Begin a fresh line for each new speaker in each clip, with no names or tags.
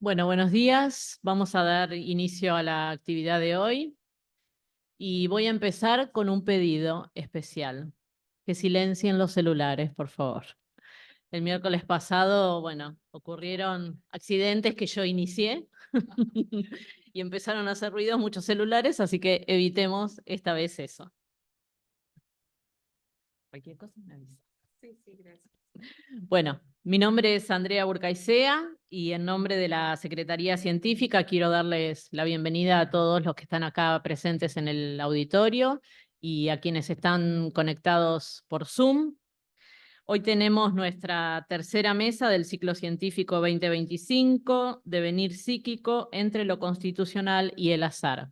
Bueno, buenos días. Vamos a dar inicio a la actividad de hoy y voy a empezar con un pedido especial. Que silencien los celulares, por favor. El miércoles pasado, bueno, ocurrieron accidentes que yo inicié y empezaron a hacer ruidos muchos celulares, así que evitemos esta vez eso. Cualquier cosa me avisa.
Sí, gracias.
Bueno, mi nombre es Andrea Burcaicea y en nombre de la Secretaría Científica quiero darles la bienvenida a todos los que están acá presentes en el auditorio y a quienes están conectados por Zoom. Hoy tenemos nuestra tercera mesa del ciclo científico 2025, Devenir psíquico entre lo constitucional y el azar.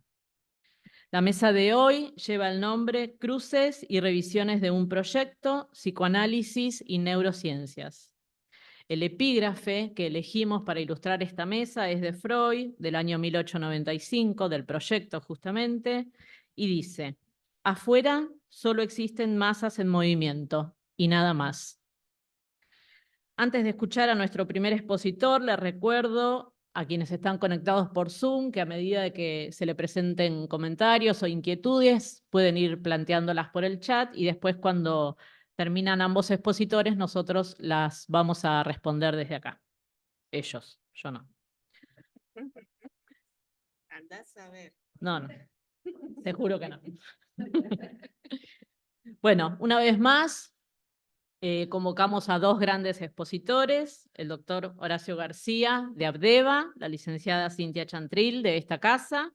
La mesa de hoy lleva el nombre Cruces y revisiones de un proyecto, psicoanálisis y neurociencias. El epígrafe que elegimos para ilustrar esta mesa es de Freud, del año 1895, del proyecto justamente, y dice: afuera solo existen masas en movimiento y nada más. Antes de escuchar a nuestro primer expositor, les recuerdo a quienes están conectados por Zoom que a medida de que se le presenten comentarios o inquietudes, pueden ir planteándolas por el chat y después cuando terminan ambos expositores, nosotros las vamos a responder desde acá. Ellos, yo no.
Andás a ver.
No, te juro que no. Bueno, una vez más, convocamos a dos grandes expositores, el doctor Horacio García de Abdeva, la licenciada Cintia Chantril de esta casa,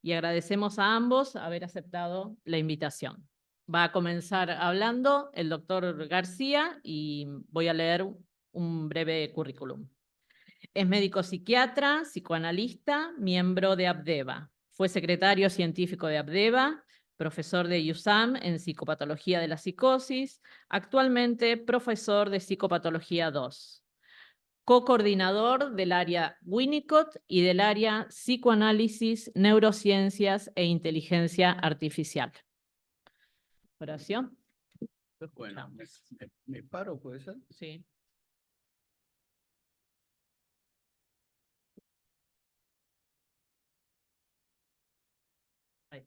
y agradecemos a ambos haber aceptado la invitación. Va a comenzar hablando el doctor García y voy a leer un breve currículum. Es médico psiquiatra, psicoanalista, miembro de Abdeva. Fue secretario científico de Abdeva, profesor de USAM en psicopatología de la psicosis, actualmente profesor de psicopatología 2. Co-coordinador del área Winnicott y del área psicoanálisis, neurociencias e inteligencia artificial. Oración.
Bueno, ¿me paro, puede ser?
Sí. Ahí.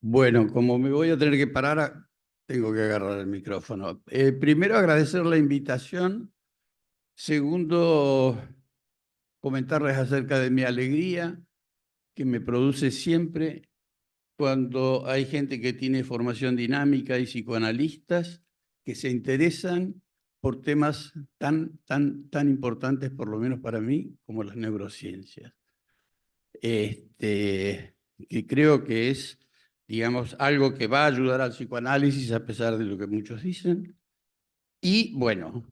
Bueno, como me voy a tener que parar, tengo que agarrar el micrófono. Primero, agradecer la invitación. Segundo, comentarles acerca de mi alegría que me produce siempre cuando hay gente que tiene formación dinámica y psicoanalistas que se interesan por temas tan importantes, por lo menos para mí, como las neurociencias. Que creo que es, digamos, algo que va a ayudar al psicoanálisis a pesar de lo que muchos dicen. Y bueno,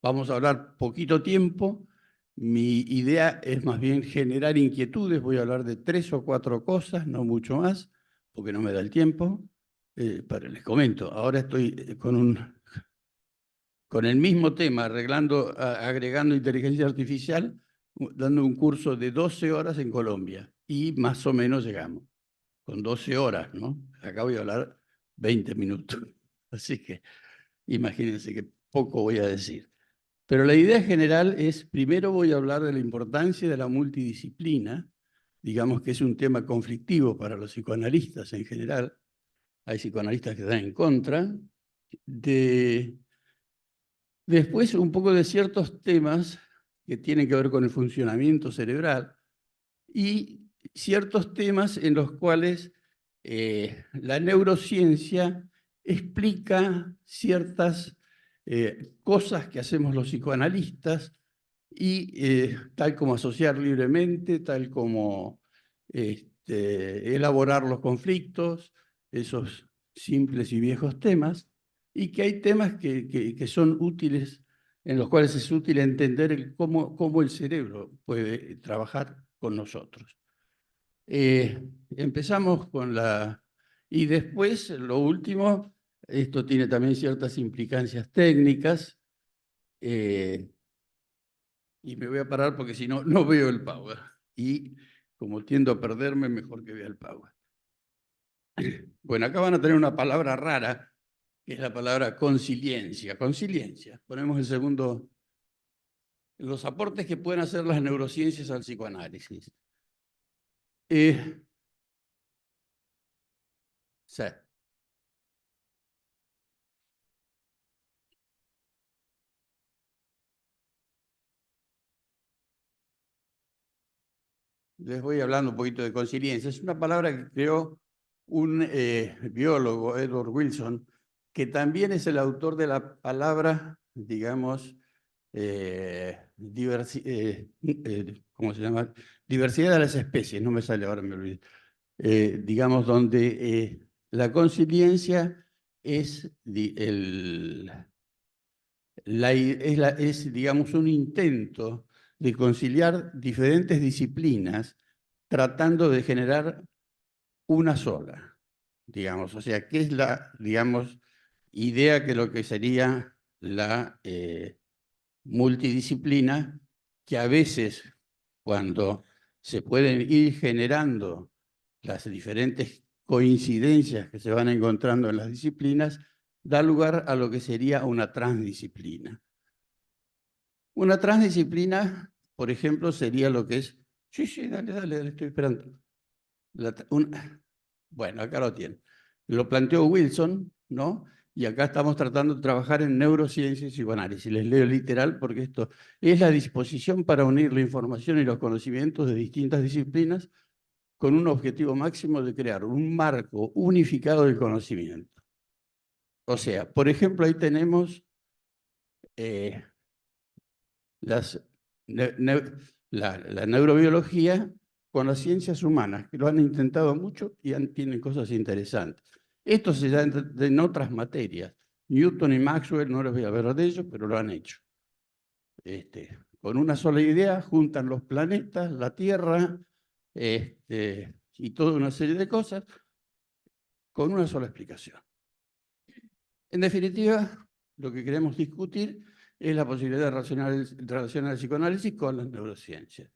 vamos a hablar poquito tiempo. Mi idea es más bien generar inquietudes. Voy a hablar de 3 o 4 cosas, no mucho más, porque no me da el tiempo. Les comento, ahora estoy con el mismo tema, agregando inteligencia artificial, dando un curso de 12 horas en Colombia. Y más o menos llegamos, con 12 horas, ¿no? Acá voy a hablar 20 minutos. Así que imagínense que poco voy a decir. Pero la idea general es, primero voy a hablar de la importancia de la multidisciplina, digamos que es un tema conflictivo para los psicoanalistas en general. Hay psicoanalistas que están en contra. Después, un poco de ciertos temas que tienen que ver con el funcionamiento cerebral y ciertos temas en los cuales la neurociencia explica ciertas cosas que hacemos los psicoanalistas y tal como asociar libremente, tal como elaborar los conflictos, esos simples y viejos temas, y que hay temas que son útiles, en los cuales es útil entender cómo el cerebro puede trabajar con nosotros. Empezamos con y después, lo último, esto tiene también ciertas implicancias técnicas, y me voy a parar porque si no, no veo el power. Y como tiendo a perderme, mejor que vea el power. Bueno, acá van a tener una palabra rara, que es la palabra consiliencia. Consiliencia. Ponemos el segundo los aportes que pueden hacer las neurociencias al psicoanálisis. Sí. Les voy hablando un poquito de conciliencia. Es una palabra que creó un biólogo, Edward Wilson, que también es el autor de la palabra, digamos, ¿cómo se llama? Diversidad de las especies, no me sale ahora, me olvidé. Digamos, donde la conciliencia es, digamos, un intento de conciliar diferentes disciplinas tratando de generar una sola, digamos. O sea, ¿qué es la, digamos, idea que lo que sería la multidisciplina, que a veces cuando se pueden ir generando las diferentes coincidencias que se van encontrando en las disciplinas, da lugar a lo que sería una transdisciplina. Una transdisciplina, por ejemplo, sería lo que es... Sí, dale, estoy esperando. Bueno, acá lo tienen. Lo planteó Wilson, ¿no? Y acá estamos tratando de trabajar en neurociencia y psicoanálisis. Les leo literal porque esto es la disposición para unir la información y los conocimientos de distintas disciplinas con un objetivo máximo de crear un marco unificado del conocimiento. O sea, por ejemplo, ahí tenemos la neurobiología con las ciencias humanas, que lo han intentado mucho y tienen cosas interesantes. Esto se da en otras materias. Newton y Maxwell, no les voy a hablar de ellos, pero lo han hecho. Con una sola idea, juntan los planetas, la Tierra, y toda una serie de cosas, con una sola explicación. En definitiva, lo que queremos discutir es la posibilidad de relacionar el psicoanálisis con las neurociencias.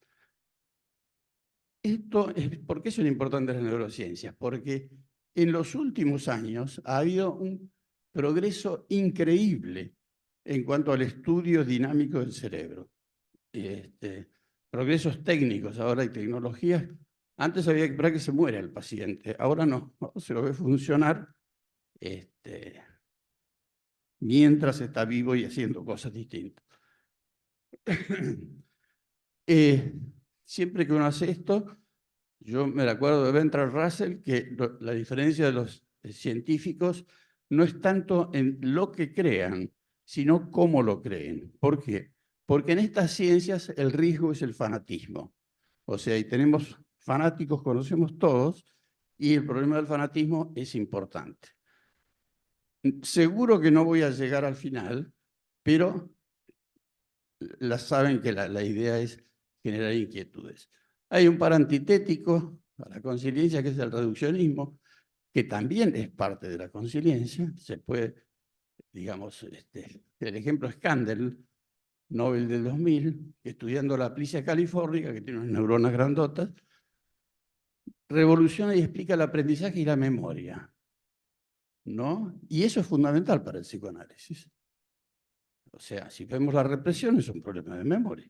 ¿Por qué son importantes las neurociencias? Porque en los últimos años ha habido un progreso increíble en cuanto al estudio dinámico del cerebro. Progresos técnicos, ahora hay tecnologías. Antes había que esperar que se muera el paciente, ahora no, se lo ve funcionar mientras está vivo y haciendo cosas distintas. Siempre que uno hace esto, yo me acuerdo de Bertrand Russell, que la diferencia de los científicos no es tanto en lo que crean, sino cómo lo creen. ¿Por qué? Porque en estas ciencias el riesgo es el fanatismo. O sea, y tenemos fanáticos, conocemos todos, y el problema del fanatismo es importante. Seguro que no voy a llegar al final, pero saben que la idea es generar inquietudes. Hay un par antitético a la conciliencia, que es el reduccionismo, que también es parte de la conciliencia. Se puede, digamos, el ejemplo es Kandel, Nobel del 2000, estudiando la aplicia californica, que tiene unas neuronas grandotas, revoluciona y explica el aprendizaje y la memoria, ¿no? Y eso es fundamental para el psicoanálisis. O sea, si vemos la represión, es un problema de memoria.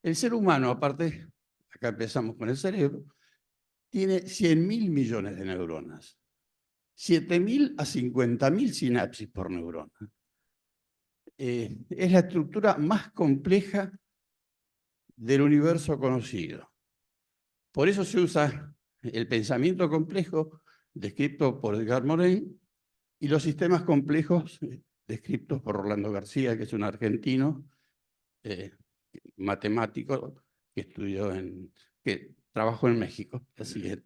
El ser humano, aparte, acá empezamos con el cerebro, tiene 100.000 millones de neuronas. 7.000 a 50.000 sinapsis por neurona. Es la estructura más compleja del universo conocido. Por eso se usa el pensamiento complejo, descrito por Edgar Morin, y los sistemas complejos, descritos por Rolando García, que es un argentino matemático que que trabajó en México. Así es.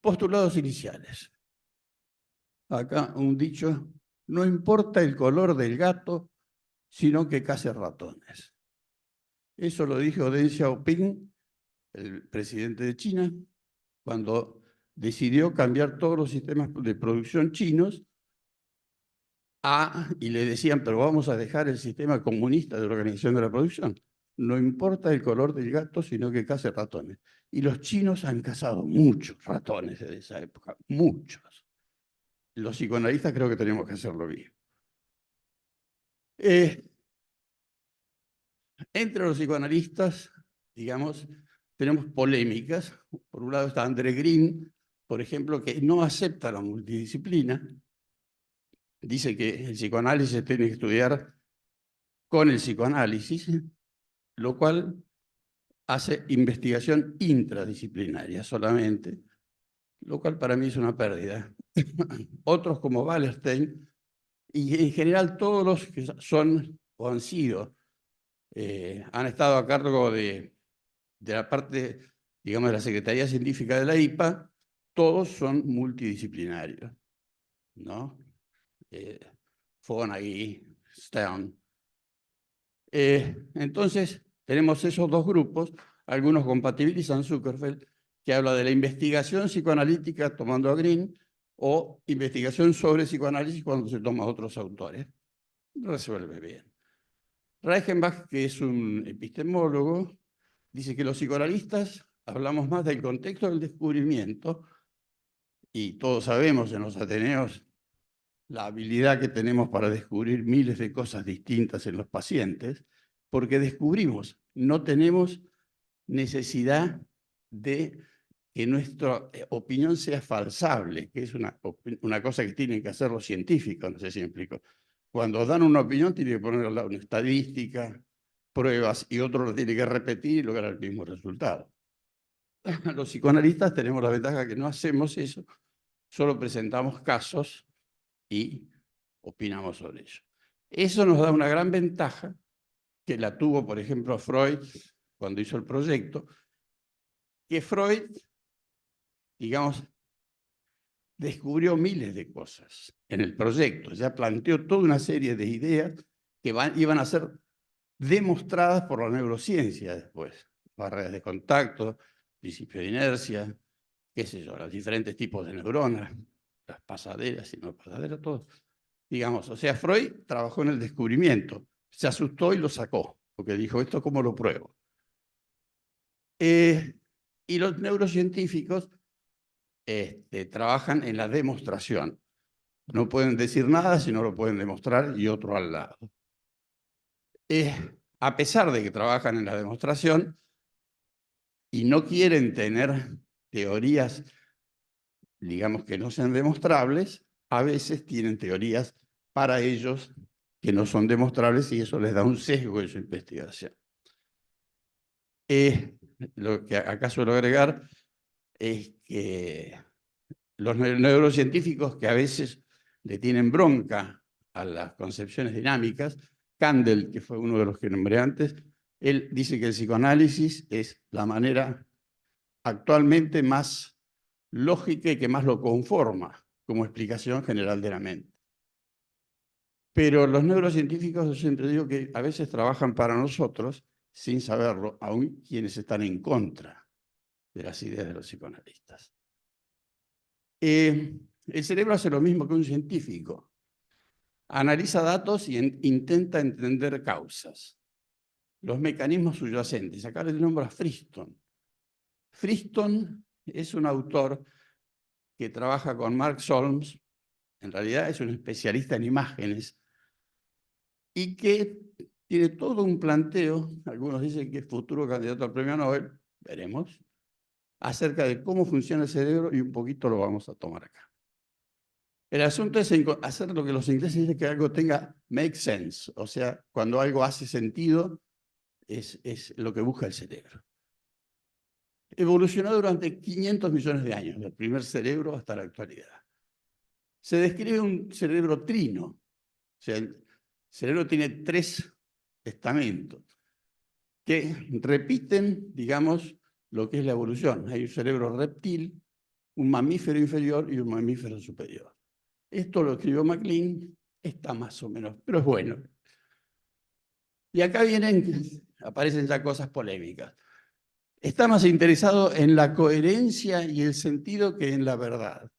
Postulados iniciales. Acá un dicho: no importa el color del gato, sino que case ratones. Eso lo dijo Deng Xiaoping, el presidente de China, cuando decidió cambiar todos los sistemas de producción chinos y le decían, pero vamos a dejar el sistema comunista de organización de la producción. No importa el color del gato, sino que case ratones. Y los chinos han cazado muchos ratones desde esa época, muchos. los psicoanalistas creo que tenemos que hacerlo bien. Entre los psicoanalistas, digamos, tenemos polémicas. Por un lado está André Green, por ejemplo, que no acepta la multidisciplina. Dice que el psicoanálisis se tiene que estudiar con el psicoanálisis, lo cual hace investigación intradisciplinaria solamente, lo cual para mí es una pérdida. Otros como Wallerstein, y en general todos los que son o han sido, han estado a cargo de la parte, digamos, de la Secretaría Científica de la IPA, todos son multidisciplinarios, ¿no? Fonagy, Stern. Entonces, tenemos esos dos grupos, algunos compatibilizan Zuckerfeld, que habla de la investigación psicoanalítica tomando a Green, o investigación sobre psicoanálisis cuando se toma a otros autores. Resuelve bien. Reichenbach, que es un epistemólogo, dice que los psicoanalistas hablamos más del contexto del descubrimiento, y todos sabemos en los Ateneos la habilidad que tenemos para descubrir miles de cosas distintas en los pacientes, porque descubrimos, no tenemos necesidad de que nuestra opinión sea falsable, que es una cosa que tienen que hacer los científicos, no sé si me explico. Cuando dan una opinión tienen que poner una estadística, pruebas, y otro lo tiene que repetir y lograr el mismo resultado. Los psicoanalistas tenemos la ventaja que no hacemos eso, solo presentamos casos y opinamos sobre ello. Eso nos da una gran ventaja, que la tuvo, por ejemplo, Freud cuando hizo el proyecto, que Freud, digamos, descubrió miles de cosas en el proyecto, ya planteó toda una serie de ideas que iban a ser demostradas por la neurociencia después. Barreras de contacto, principio de inercia, qué sé yo, los diferentes tipos de neuronas, las pasaderas y no pasaderas, todo. Digamos, o sea, Freud trabajó en el descubrimiento, se asustó y lo sacó, porque dijo, ¿esto cómo lo pruebo? Y los neurocientíficos trabajan en la demostración. No pueden decir nada si no lo pueden demostrar y otro al lado. A pesar de que trabajan en la demostración y no quieren tener teorías, digamos, que no sean demostrables, a veces tienen teorías para ellos que no son demostrables y eso les da un sesgo en su investigación. Lo que acá suelo agregar es que los neurocientíficos que a veces le tienen bronca a las concepciones dinámicas, Kandel, que fue uno de los que nombré antes, él dice que el psicoanálisis es la manera actualmente más lógica y que más lo conforma como explicación general de la mente. Pero los neurocientíficos, yo siempre digo que a veces trabajan para nosotros sin saberlo, aun quienes están en contra de las ideas de los psicoanalistas. El cerebro hace lo mismo que un científico. Analiza datos y intenta entender causas, los mecanismos subyacentes. Acá le nombro a Friston. Friston es un autor que trabaja con Mark Solms, en realidad es un especialista en imágenes, y que tiene todo un planteo, algunos dicen que es futuro candidato al premio Nobel, veremos, acerca de cómo funciona el cerebro, y un poquito lo vamos a tomar acá. El asunto es hacer lo que los ingleses dicen, que algo tenga make sense, o sea, cuando algo hace sentido, es lo que busca el cerebro. Evolucionó durante 500 millones de años, del primer cerebro hasta la actualidad. Se describe un cerebro trino, o sea, el cerebro tiene 3 estamentos que repiten, digamos, lo que es la evolución. Hay un cerebro reptil, un mamífero inferior y un mamífero superior. Esto lo escribió MacLean, está más o menos, pero es bueno. Y acá aparecen ya cosas polémicas. Está más interesado en la coherencia y el sentido que en la verdad.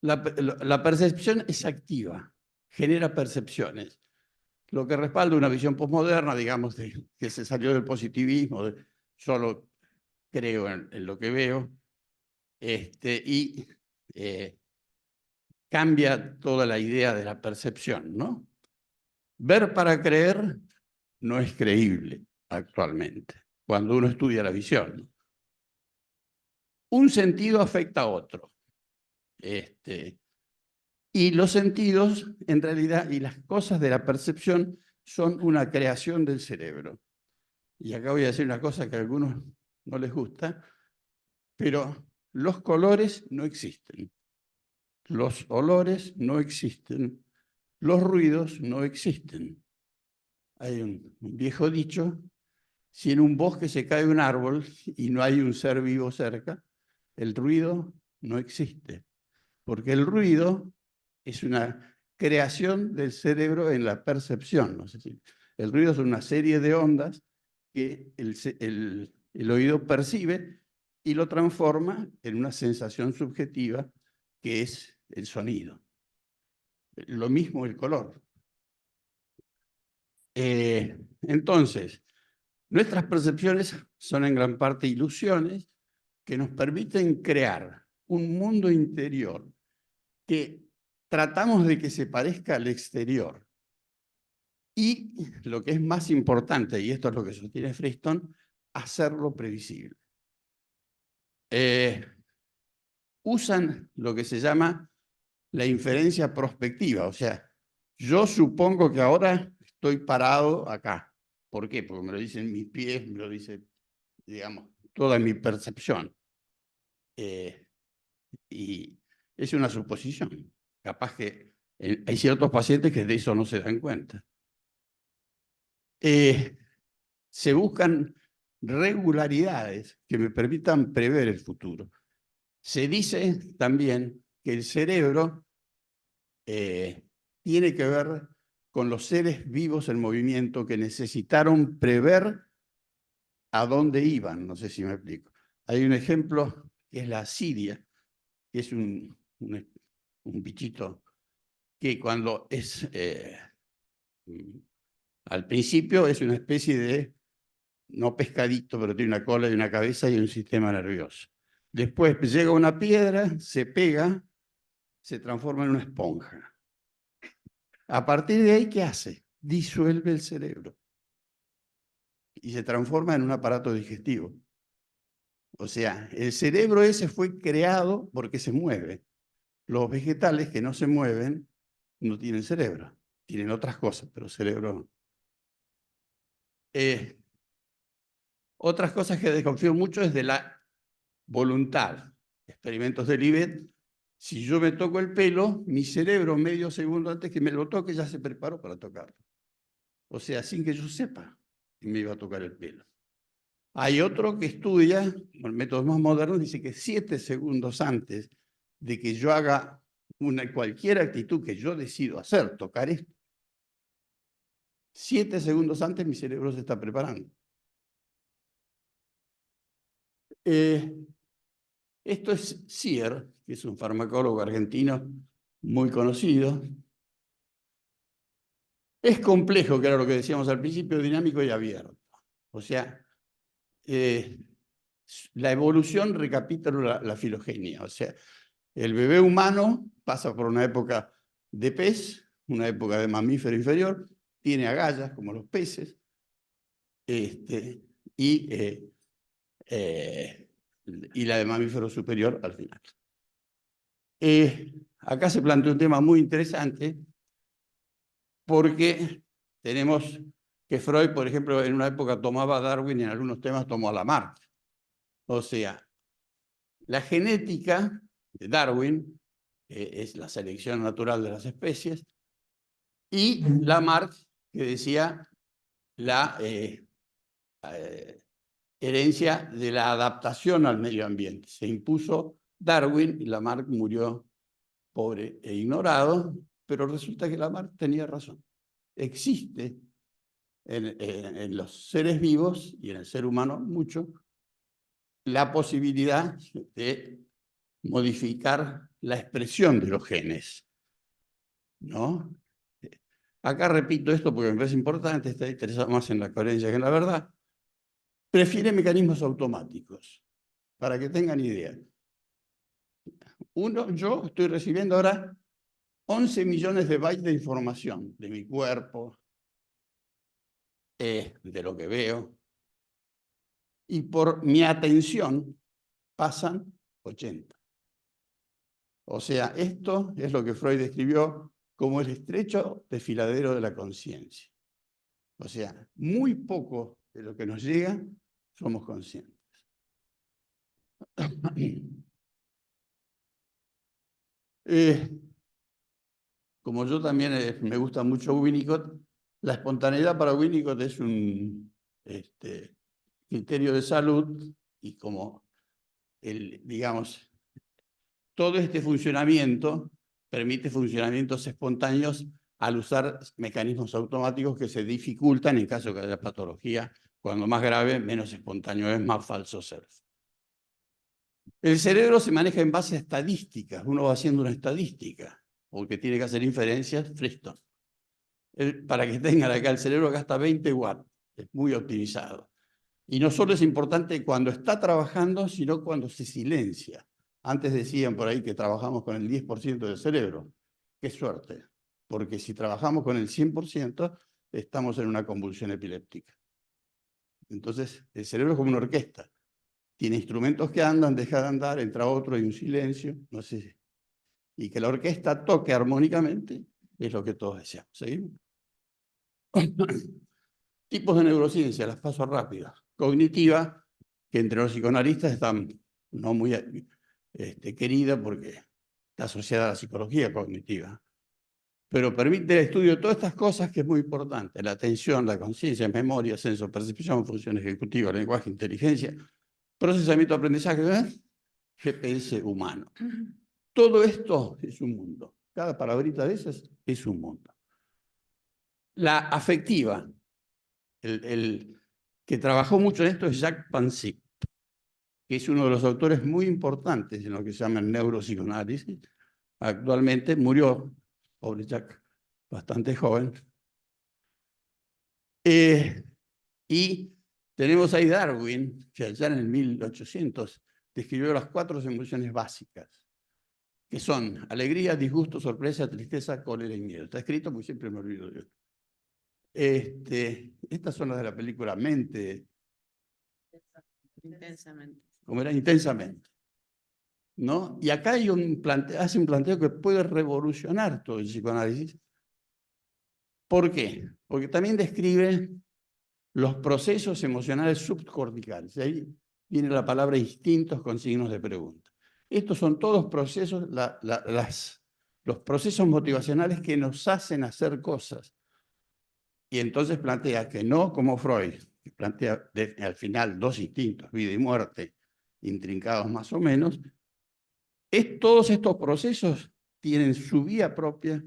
La percepción es activa, genera percepciones, lo que respalda una visión posmoderna, digamos, que se salió del positivismo, solo creo en lo que veo, y cambia toda la idea de la percepción, ¿no? Ver para creer no es creíble actualmente, cuando uno estudia la visión, ¿no? Un sentido afecta a otro. Y los sentidos, en realidad, y las cosas de la percepción son una creación del cerebro. Y acá voy a decir una cosa que a algunos no les gusta, pero los colores no existen, los olores no existen, los ruidos no existen. Hay un viejo dicho: si en un bosque se cae un árbol y no hay un ser vivo cerca, el ruido no existe, porque el ruido es una creación del cerebro en la percepción, ¿no? Es decir, el ruido es una serie de ondas que el oído percibe y lo transforma en una sensación subjetiva que es el sonido. Lo mismo el color. Entonces, nuestras percepciones son en gran parte ilusiones que nos permiten crear un mundo interior que tratamos de que se parezca al exterior. Y lo que es más importante, y esto es lo que sostiene Friston, hacerlo previsible. Usan lo que se llama la inferencia prospectiva, o sea, yo supongo que ahora estoy parado acá. ¿Por qué? Porque me lo dicen mis pies, me lo dice, digamos, toda mi percepción. Y es una suposición. Capaz que hay ciertos pacientes que de eso no se dan cuenta. Se buscan regularidades que me permitan prever el futuro. Se dice también que el cerebro tiene que ver con los seres vivos en movimiento que necesitaron prever a dónde iban. No sé si me explico. Hay un ejemplo que es la asidia, que es un bichito que cuando es... al principio es una especie de, no pescadito, pero tiene una cola y una cabeza y un sistema nervioso. Después llega una piedra, se pega, se transforma en una esponja. A partir de ahí, ¿qué hace? Disuelve el cerebro y se transforma en un aparato digestivo. O sea, el cerebro ese fue creado porque se mueve. Los vegetales que no se mueven no tienen cerebro. Tienen otras cosas, pero cerebro no. Otras cosas que desconfío mucho es de la voluntad. Experimentos de Libet. Si yo me toco el pelo, mi cerebro medio segundo antes que me lo toque ya se preparó para tocarlo. O sea, sin que yo sepa que me iba a tocar el pelo. Hay otro que estudia, con métodos más modernos, dice que 7 segundos antes de que yo haga cualquier actitud que yo decido hacer, tocar esto, 7 segundos antes mi cerebro se está preparando. Esto es Sier, que es un farmacólogo argentino muy conocido. Es complejo, que era lo que decíamos al principio, dinámico y abierto. O sea, la evolución recapitula la filogenia. O sea, el bebé humano pasa por una época de pez, una época de mamífero inferior, tiene agallas como los peces, y la de mamífero superior al final. Acá se plantea un tema muy interesante porque tenemos que Freud, por ejemplo, en una época tomaba a Darwin y en algunos temas tomó a Lamarck. O sea, la genética de Darwin es la selección natural de las especies, y Lamarck, que decía la herencia de la adaptación al medio ambiente. Se impuso Darwin y Lamarck murió pobre e ignorado, pero resulta que Lamarck tenía razón. Existe en los seres vivos y en el ser humano mucho la posibilidad de modificar la expresión de los genes, ¿no? Acá repito esto porque me parece importante, está interesado más en la coherencia que en la verdad. Prefiere mecanismos automáticos, para que tengan idea. Yo estoy recibiendo ahora 11 millones de bytes de información de mi cuerpo, de lo que veo, y por mi atención pasan 80. O sea, esto es lo que Freud describió como el estrecho desfiladero de la conciencia. O sea, muy poco de lo que nos llega somos conscientes. Como yo también me gusta mucho Winnicott, la espontaneidad para Winnicott es un criterio de salud y como digamos, todo este funcionamiento permite funcionamientos espontáneos al usar mecanismos automáticos que se dificultan en caso de que haya patología. Cuando más grave, menos espontáneo es, más falso ser. El cerebro se maneja en base a estadísticas. Uno va haciendo una estadística, porque tiene que hacer inferencias, Friston. Para que tengan acá, el cerebro gasta 20 watts, es muy optimizado. Y no solo es importante cuando está trabajando, sino cuando se silencia. Antes decían por ahí que trabajamos con el 10% del cerebro. Qué suerte, porque si trabajamos con el 100%, estamos en una convulsión epiléptica. Entonces, el cerebro es como una orquesta. Tiene instrumentos que andan, deja de andar, entra otro, hay un silencio, no sé. Y que la orquesta toque armónicamente es lo que todos deseamos. ¿Seguimos? Tipos de neurociencia, las paso rápidas. Cognitiva, que entre los psicoanalistas están no muy querida porque está asociada a la psicología cognitiva. Pero permite el estudio de todas estas cosas que es muy importante. La atención, la conciencia, memoria, senso, percepción, función ejecutiva, lenguaje, inteligencia, procesamiento, aprendizaje, GPS humano. Todo esto es un mundo. Cada palabrita de esas es un mundo. La afectiva, el que trabajó mucho en esto es Jacques Pansy, que es uno de los autores muy importantes en lo que se llama neuropsicoanálisis. Actualmente murió, pobre Jacques, bastante joven. Y tenemos ahí Darwin, que allá en el 1800 describió las 4 emociones básicas, que son alegría, disgusto, sorpresa, tristeza, cólera y miedo. Está escrito porque siempre me olvido de esto. Estas son las de la película Mente.
Intensamente.
Como era intensamente. ¿No? Y acá hay hace un planteo que puede revolucionar todo el psicoanálisis. ¿Por qué? Porque también describe los procesos emocionales subcorticales. Ahí viene la palabra instintos con signos de pregunta. Estos son todos procesos, los procesos motivacionales que nos hacen hacer cosas. Y entonces plantea que no como Freud, que plantea al final 2 instintos, vida y muerte, intrincados más o menos, todos estos procesos tienen su vía propia,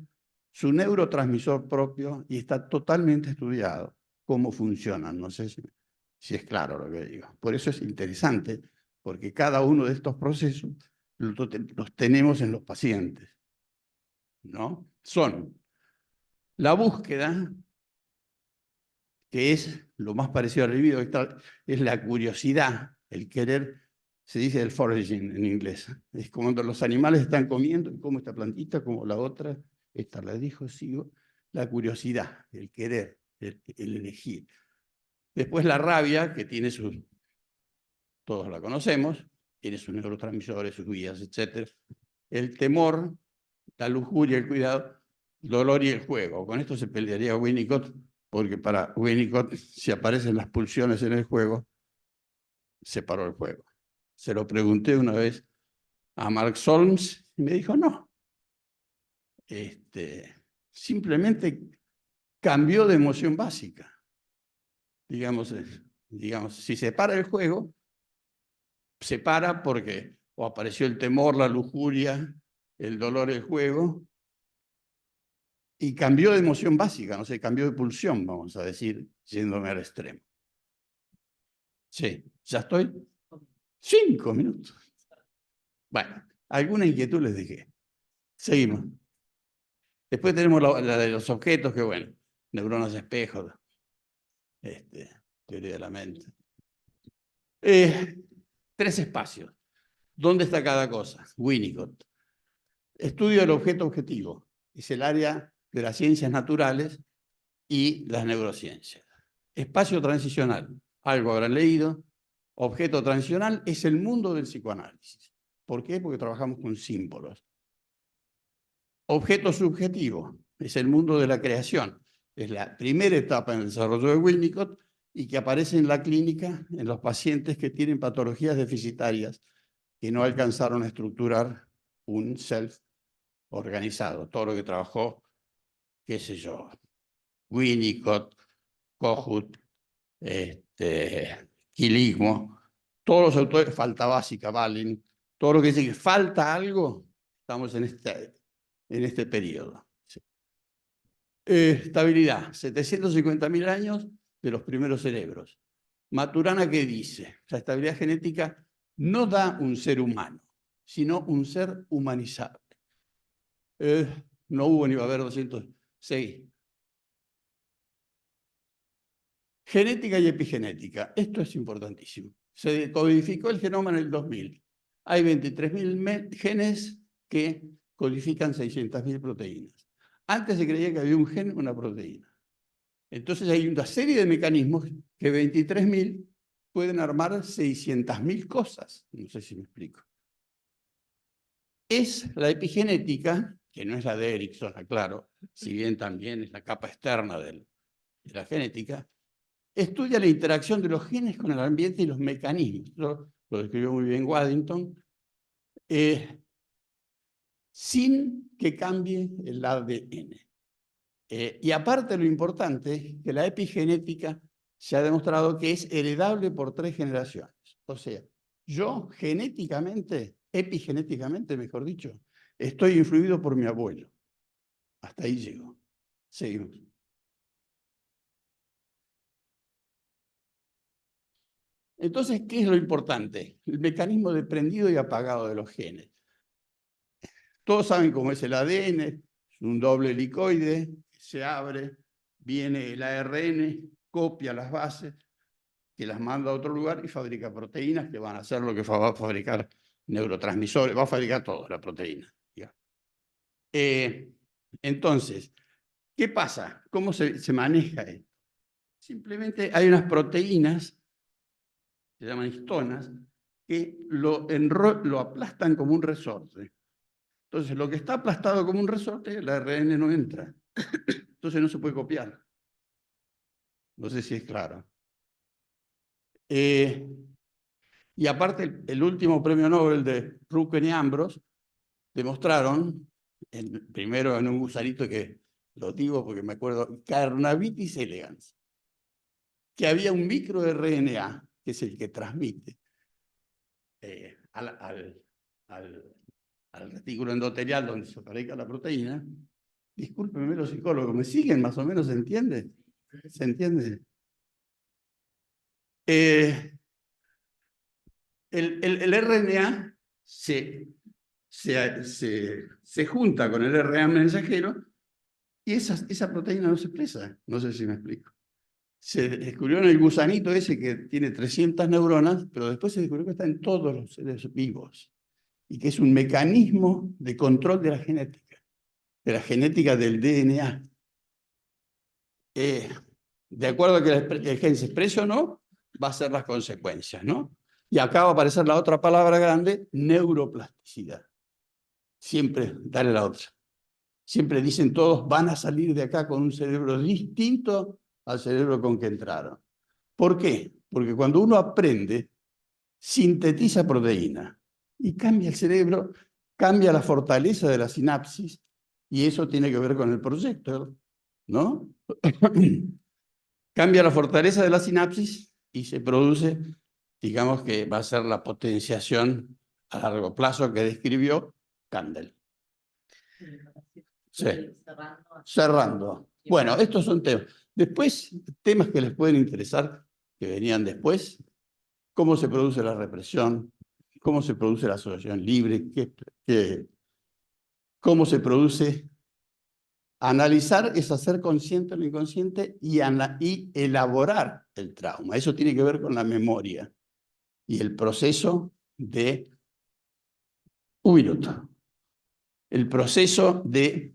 su neurotransmisor propio y está totalmente estudiado cómo funcionan. No sé si es claro lo que digo. Por eso es interesante, porque cada uno de estos procesos los tenemos en los pacientes, ¿no? Son la búsqueda, que es lo más parecido al libido, es la curiosidad, el querer, se dice el foraging en inglés. Es como cuando los animales están comiendo, como esta plantita, como la otra, esta la dijo, sigo. La curiosidad, el querer, el elegir. Después la rabia, que tiene todos la conocemos, tiene sus neurotransmisores, sus vías, etc. El temor, la lujuria, el cuidado, el dolor y el juego. Con esto se pelearía Winnicott, porque para Winnicott, si aparecen las pulsiones en el juego, se paró el juego. Se lo pregunté una vez a Mark Solms y me dijo, no. Simplemente cambió de emoción básica. Digamos, si se para el juego, se para porque o apareció el temor, la lujuria, el dolor, el juego, y cambió de emoción básica, no sé, cambió de pulsión, vamos a decir, yéndome al extremo. Sí, ya estoy. 5 minutos. Bueno, alguna inquietud les dejé. Seguimos. Después tenemos la de los objetos, que bueno, neuronas espejos, teoría de la mente. 3 espacios. ¿Dónde está cada cosa? Winnicott. Estudio del objeto objetivo. es el área de las ciencias naturales y las neurociencias. Espacio transicional, algo habrán leído. Objeto transicional es el mundo del psicoanálisis. ¿Por qué? Porque trabajamos con símbolos. Objeto subjetivo es el mundo de la creación. Es la primera etapa en el desarrollo de Winnicott y que aparece en la clínica en los pacientes que tienen patologías deficitarias que no alcanzaron a estructurar un self organizado. Todo lo que trabajó, qué sé yo, Winnicott, Kohut, Quilismo, todos los autores, falta básica, Balin, todo lo que dice que falta algo, estamos en este periodo. Sí. Estabilidad, 750.000 años de los primeros cerebros. Maturana, ¿qué dice? La estabilidad genética no da un ser humano, sino un ser humanizable. No hubo ni va a haber 206. Genética y epigenética. Esto es importantísimo. Se codificó el genoma en el 2000. Hay 23.000 genes que codifican 600.000 proteínas. Antes se creía que había un gen, una proteína. Entonces hay una serie de mecanismos que 23.000 pueden armar 600.000 cosas. No sé si me explico. Es la epigenética, que no es la de Erickson, aclaro, si bien también es la capa externa de la genética, estudia la interacción de los genes con el ambiente y los mecanismos. Lo describió muy bien Waddington. Sin que cambie el ADN. Y aparte lo importante es que la epigenética se ha demostrado que es heredable por 3 generaciones. O sea, yo genéticamente, epigenéticamente mejor dicho, estoy influido por mi abuelo. Hasta ahí llego. Seguimos. Entonces, ¿qué es lo importante? El mecanismo de prendido y apagado de los genes. Todos saben cómo es el ADN, es un doble helicoide, se abre, viene el ARN, copia las bases, que las manda a otro lugar y fabrica proteínas que van a hacer lo que va a fabricar neurotransmisores, va a fabricar todo, la proteína. Entonces, ¿qué pasa? ¿Cómo se maneja esto? Simplemente hay unas proteínas, se llaman histonas, que lo aplastan como un resorte. Entonces, lo que está aplastado como un resorte, el ARN no entra. Entonces no se puede copiar. No sé si es claro. Y aparte, el último premio Nobel de Rucken y Ambros demostraron, primero en un gusanito que lo digo porque me acuerdo, Carnavitis elegans, que había un microRNA, que es el que transmite al retículo endotelial donde se fabrica la proteína. Discúlpenme los psicólogos, ¿me siguen más o menos? ¿Se entiende? ¿Se entiende? El RNA se junta con el RNA mensajero y esa proteína no se expresa. No sé si me explico. Se descubrió en el gusanito ese que tiene 300 neuronas, pero después se descubrió que está en todos los seres vivos y que es un mecanismo de control de la genética del DNA. De acuerdo a que el gen se exprese o no, va a ser las consecuencias, ¿no? Y acá va a aparecer la otra palabra grande, neuroplasticidad. Siempre, dale la otra. Siempre dicen todos, van a salir de acá con un cerebro distinto al cerebro con que entraron. ¿Por qué? Porque cuando uno aprende, sintetiza proteína y cambia el cerebro, cambia la fortaleza de la sinapsis y eso tiene que ver con el proyector, ¿no? Cambia la fortaleza de la sinapsis y se produce, digamos que va a ser la potenciación a largo plazo que describió Kandel. Sí. Cerrando. Bueno, estos son temas. Después, temas que les pueden interesar, que venían después, cómo se produce la represión, cómo se produce la asociación libre, cómo se produce. Analizar es hacer consciente lo inconsciente y elaborar el trauma. Eso tiene que ver con la memoria y el proceso de... Un minuto. El proceso de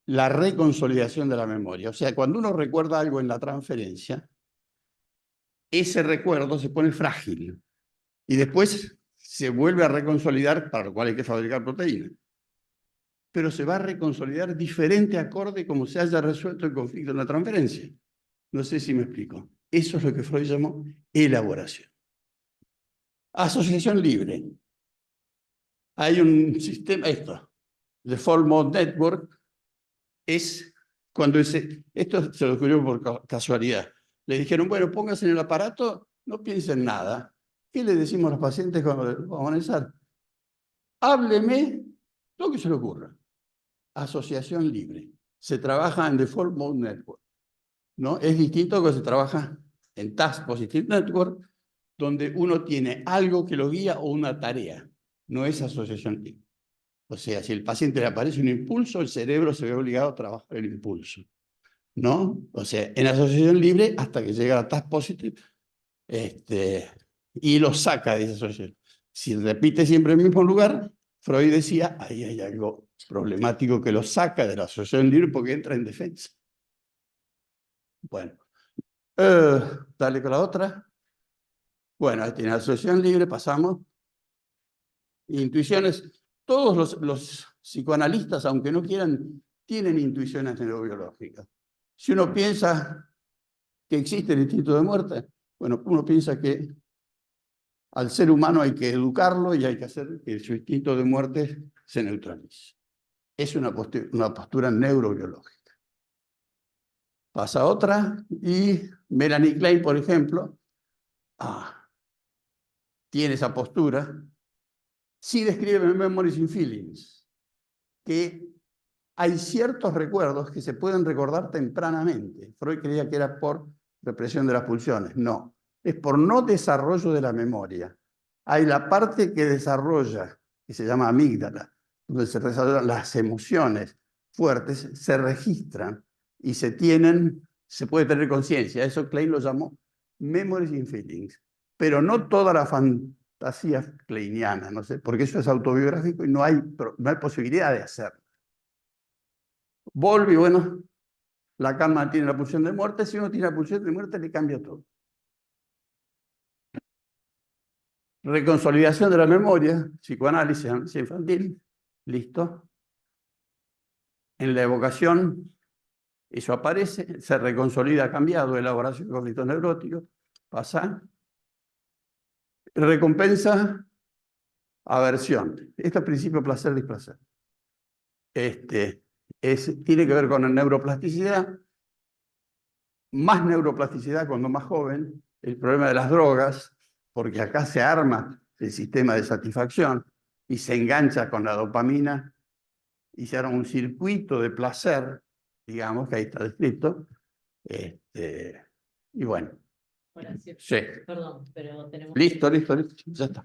la reconsolidación de la memoria. O sea, cuando uno recuerda algo en la transferencia, ese recuerdo se pone frágil y después se vuelve a reconsolidar, para lo cual hay que fabricar proteínas. Pero se va a reconsolidar diferente acorde como se haya resuelto el conflicto en la transferencia. No sé si me explico. Eso es lo que Freud llamó elaboración. Asociación libre. Hay un sistema, esto, Default Mode Network, es cuando esto se lo ocurrió por casualidad. Le dijeron, bueno, póngase en el aparato, no piense en nada. ¿Qué le decimos a los pacientes cuando vamos a analizar? Hábleme lo que se le ocurra. Asociación libre. Se trabaja en Default Mode Network, ¿no? Es distinto que se trabaja en Task Positive Network, donde uno tiene algo que lo guía o una tarea. No es asociación libre. O sea, si al paciente le aparece un impulso, el cerebro se ve obligado a trabajar el impulso, ¿no? O sea, en asociación libre hasta que llega a Task Positive y lo saca de esa asociación. Si repite siempre el mismo lugar, Freud decía, ahí hay algo problemático que lo saca de la asociación libre porque entra en defensa. Bueno, dale con la otra. Bueno, ahí tiene asociación libre, pasamos. Intuiciones. Todos los psicoanalistas, aunque no quieran, tienen intuiciones neurobiológicas. Si uno piensa que existe el instinto de muerte, bueno, uno piensa que al ser humano hay que educarlo y hay que hacer que su instinto de muerte se neutralice. Es una postura neurobiológica. Pasa otra y Melanie Klein, por ejemplo, tiene esa postura. Sí describe Memories and Feelings, que hay ciertos recuerdos que se pueden recordar tempranamente. Freud creía que era por represión de las pulsiones. No, es por no desarrollo de la memoria. Hay la parte que desarrolla, que se llama amígdala, donde se desarrollan las emociones fuertes, se registran y se puede tener conciencia. Eso Klein lo llamó Memories and Feelings. Pero no toda la fantasía kleiniana, no sé, porque eso es autobiográfico y no hay posibilidad de hacerlo. Bowlby, bueno, la calma tiene la pulsión de muerte. Si uno tiene la pulsión de muerte, le cambia todo. Reconsolidación de la memoria, psicoanálisis infantil, listo. En la evocación, eso aparece, se reconsolida cambiado, elaboración de conflictos neuróticos, pasa. Recompensa, aversión. Esto es principio placer-displacer. Tiene que ver con la neuroplasticidad. Más neuroplasticidad cuando más joven, el problema de las drogas, porque acá se arma el sistema de satisfacción y se engancha con la dopamina y se arma un circuito de placer, digamos, que ahí está descrito. Y bueno. Sí.
Perdón, pero tenemos...
Listo, ya está.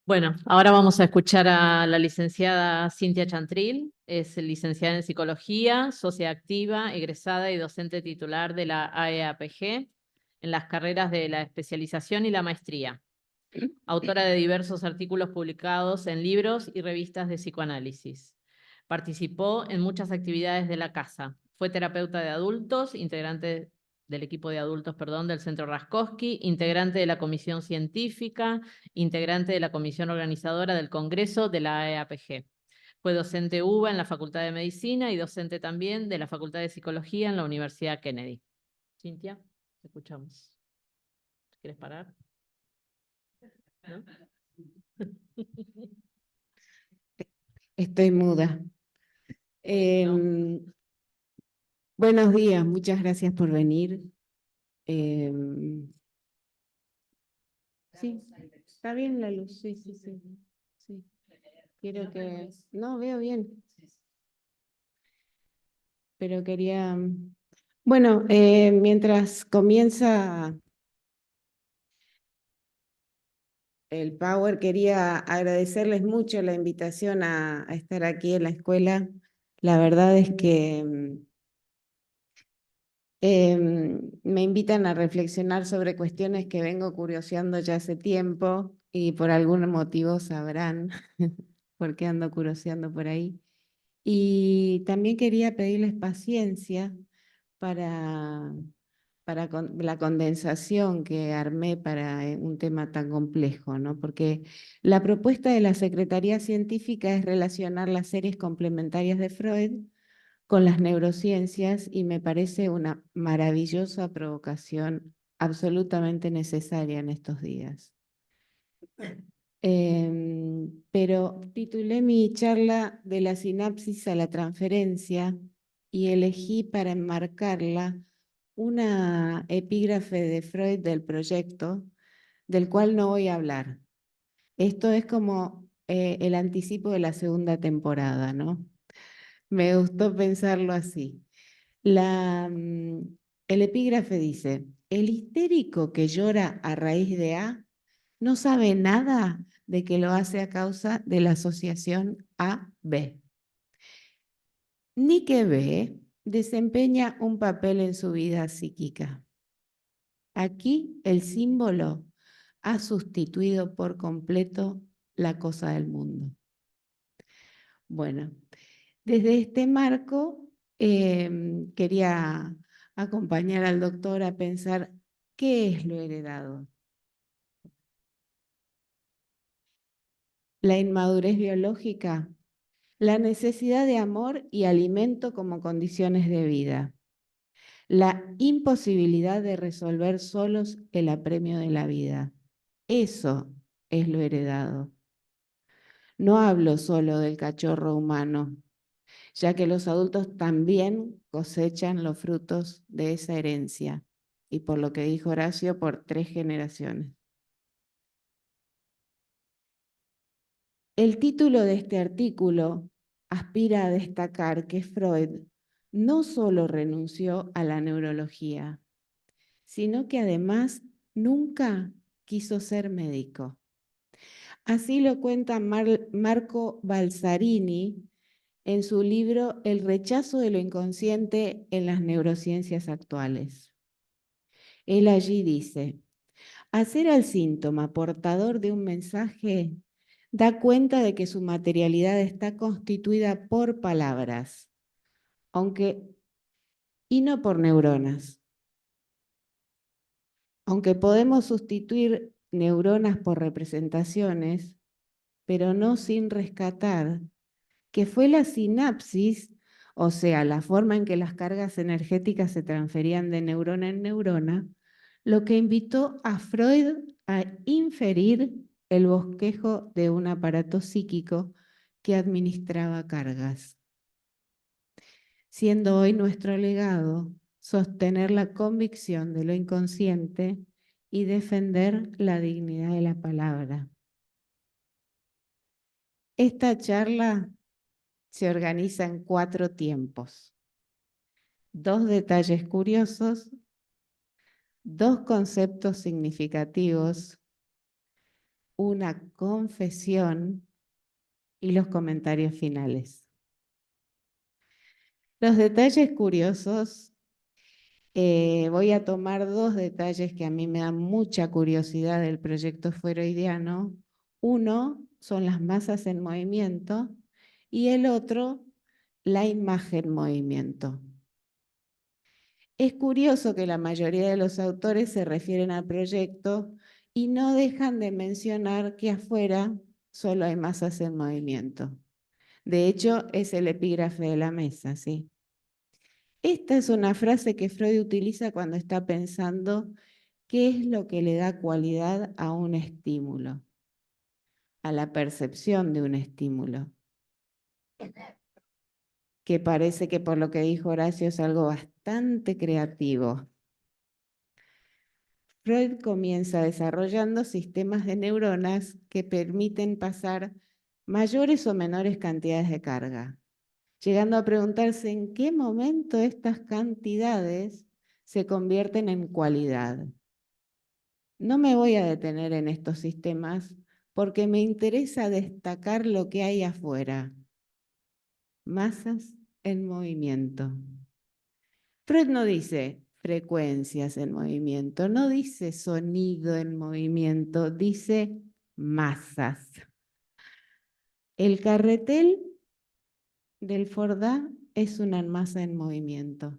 Bueno, ahora vamos a escuchar a la licenciada Cintia Chantril, es licenciada en Psicología, socia activa, egresada y docente titular de la AEAPG en las carreras de la especialización y la maestría. Autora de diversos artículos publicados en libros y revistas de psicoanálisis. Participó en muchas actividades de la casa. Fue terapeuta de adultos, integrante del equipo de adultos, del Centro Raskowski, integrante de la comisión científica, integrante de la comisión organizadora del Congreso de la AEAPG. Fue docente UBA en la Facultad de Medicina y docente también de la Facultad de Psicología en la Universidad Kennedy. Cintia, te escuchamos. ¿Quieres parar? ¿No?
Estoy muda. Buenos días, muchas gracias por venir. Sí, está bien la luz, sí. Quiero que... No, veo bien. Pero quería... Bueno, mientras comienza el Power, quería agradecerles mucho la invitación a estar aquí en la escuela. La verdad es que Me invitan a reflexionar sobre cuestiones que vengo curioseando ya hace tiempo y por algún motivo sabrán por qué ando curioseando por ahí. Y también quería pedirles paciencia para, la condensación que armé para un tema tan complejo, ¿no? Porque la propuesta de la Secretaría Científica es relacionar las series complementarias de Freud con las neurociencias y me parece una maravillosa provocación absolutamente necesaria en estos días. Pero titulé mi charla de la sinapsis a la transferencia y elegí para enmarcarla una epígrafe de Freud del proyecto, del cual no voy a hablar. Esto es como el anticipo de la segunda temporada, ¿no? Me gustó pensarlo así. El epígrafe dice, el histérico que llora a raíz de A no sabe nada de que lo hace a causa de la asociación A-B, ni que B desempeña un papel en su vida psíquica. Aquí el símbolo ha sustituido por completo la cosa del mundo. Bueno, desde este marco quería acompañar al doctor a pensar qué es lo heredado. La inmadurez biológica, la necesidad de amor y alimento como condiciones de vida, la imposibilidad de resolver solos el apremio de la vida. Eso es lo heredado. No hablo solo del cachorro humano, ya que los adultos también cosechan los frutos de esa herencia, y por lo que dijo Horacio, por 3 generaciones. El título de este artículo aspira a destacar que Freud no solo renunció a la neurología, sino que además nunca quiso ser médico. Así lo cuenta Marco Balsarini en su libro El rechazo de lo inconsciente en las neurociencias actuales. Él allí dice, hacer al síntoma portador de un mensaje da cuenta de que su materialidad está constituida por palabras, y no por neuronas. Aunque podemos sustituir neuronas por representaciones, pero no sin rescatar que fue la sinapsis, o sea, la forma en que las cargas energéticas se transferían de neurona en neurona, lo que invitó a Freud a inferir el bosquejo de un aparato psíquico que administraba cargas. Siendo hoy nuestro legado sostener la convicción de lo inconsciente y defender la dignidad de la palabra. Esta charla se organiza en 4 tiempos. 2 detalles curiosos, 2 conceptos significativos, una confesión y los comentarios finales. Los detalles curiosos, voy a tomar 2 detalles que a mí me dan mucha curiosidad del proyecto freudiano. Uno son las masas en movimiento y el otro, la imagen movimiento. Es curioso que la mayoría de los autores se refieren al proyecto y no dejan de mencionar que afuera solo hay masas en movimiento. De hecho, es el epígrafe de la mesa, ¿sí? Esta es una frase que Freud utiliza cuando está pensando qué es lo que le da cualidad a un estímulo, a la percepción de un estímulo, que parece que por lo que dijo Horacio es algo bastante creativo. Freud comienza desarrollando sistemas de neuronas que permiten pasar mayores o menores cantidades de carga, llegando a preguntarse en qué momento estas cantidades se convierten en cualidad. No me voy a detener en estos sistemas porque me interesa destacar lo que hay afuera. Masas en movimiento. Freud no dice, frecuencias en movimiento, no dice sonido en movimiento, dice masas. El carretel del Fordá es una masa en movimiento.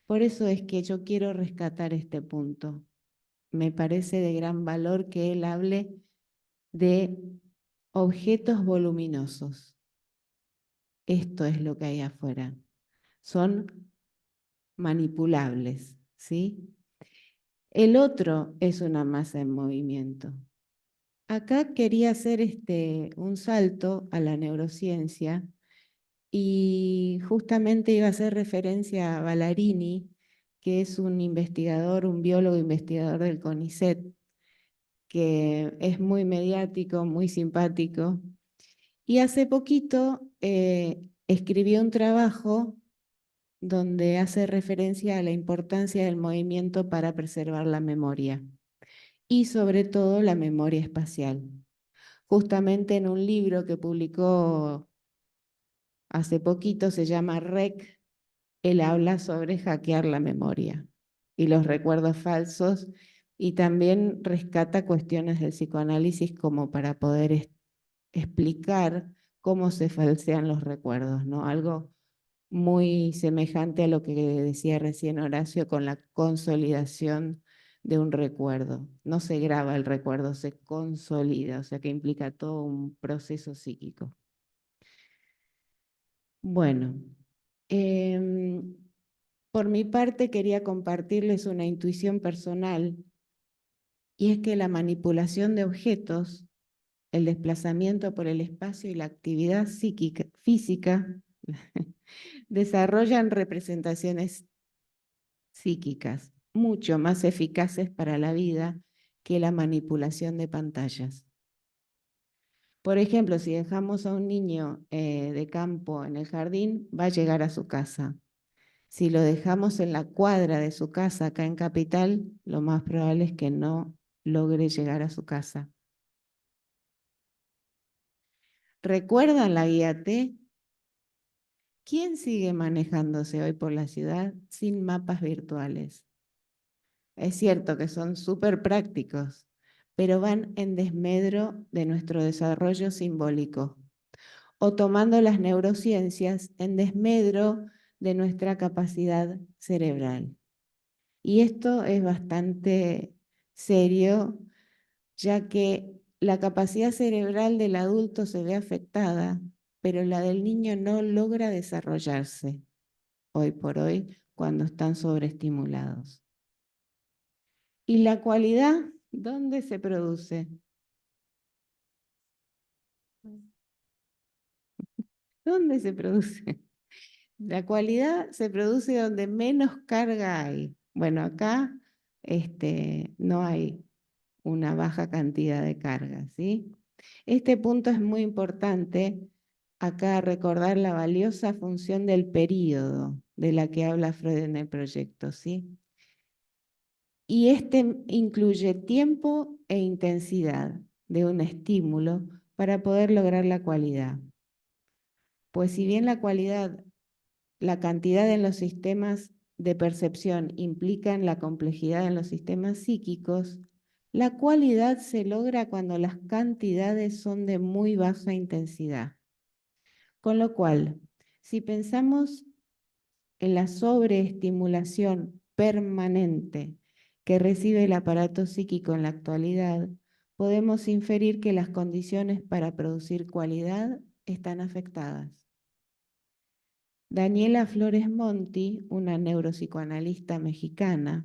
Por eso es que yo quiero rescatar este punto. Me parece de gran valor que él hable de objetos voluminosos. Esto es lo que hay afuera. Son manipulables, ¿sí? El otro es una masa en movimiento. Acá quería hacer un salto a la neurociencia y justamente iba a hacer referencia a Ballarini, que es un investigador, un biólogo investigador del CONICET, que es muy mediático, muy simpático. Y hace poquito escribió un trabajo donde hace referencia a la importancia del movimiento para preservar la memoria y sobre todo la memoria espacial. Justamente en un libro que publicó hace poquito, se llama REC, él habla sobre hackear la memoria y los recuerdos falsos y también rescata cuestiones del psicoanálisis como para poder explicar cómo se falsean los recuerdos, ¿no? Algo muy semejante a lo que decía recién Horacio con la consolidación de un recuerdo. No se graba el recuerdo, se consolida, o sea que implica todo un proceso psíquico. Bueno, por mi parte quería compartirles una intuición personal y es que la manipulación de objetos, el desplazamiento por el espacio y la actividad física desarrollan representaciones psíquicas mucho más eficaces para la vida que la manipulación de pantallas. Por ejemplo, si dejamos a un niño de campo en el jardín, va a llegar a su casa. Si lo dejamos en la cuadra de su casa acá en Capital, lo más probable es que no logre llegar a su casa. ¿Recuerdan la guía T? ¿Quién sigue manejándose hoy por la ciudad sin mapas virtuales? Es cierto que son súper prácticos, pero van en desmedro de nuestro desarrollo simbólico, o tomando las neurociencias en desmedro de nuestra capacidad cerebral. Y esto es bastante serio, ya que la capacidad cerebral del adulto se ve afectada, pero la del niño no logra desarrollarse hoy por hoy cuando están sobreestimulados. ¿Y la cualidad dónde se produce? ¿Dónde se produce? La cualidad se produce donde menos carga hay. Bueno, acá no hay una baja cantidad de carga, ¿sí? Este punto es muy importante. Acá recordar la valiosa función del período de la que habla Freud en el proyecto, ¿sí? Y incluye tiempo e intensidad de un estímulo para poder lograr la cualidad. Pues si bien la cualidad, la cantidad en los sistemas de percepción implican la complejidad en los sistemas psíquicos, la cualidad se logra cuando las cantidades son de muy baja intensidad. Con lo cual, si pensamos en la sobreestimulación permanente que recibe el aparato psíquico en la actualidad, podemos inferir que las condiciones para producir cualidad están afectadas. Daniela Flores Monti, una neuropsicoanalista mexicana,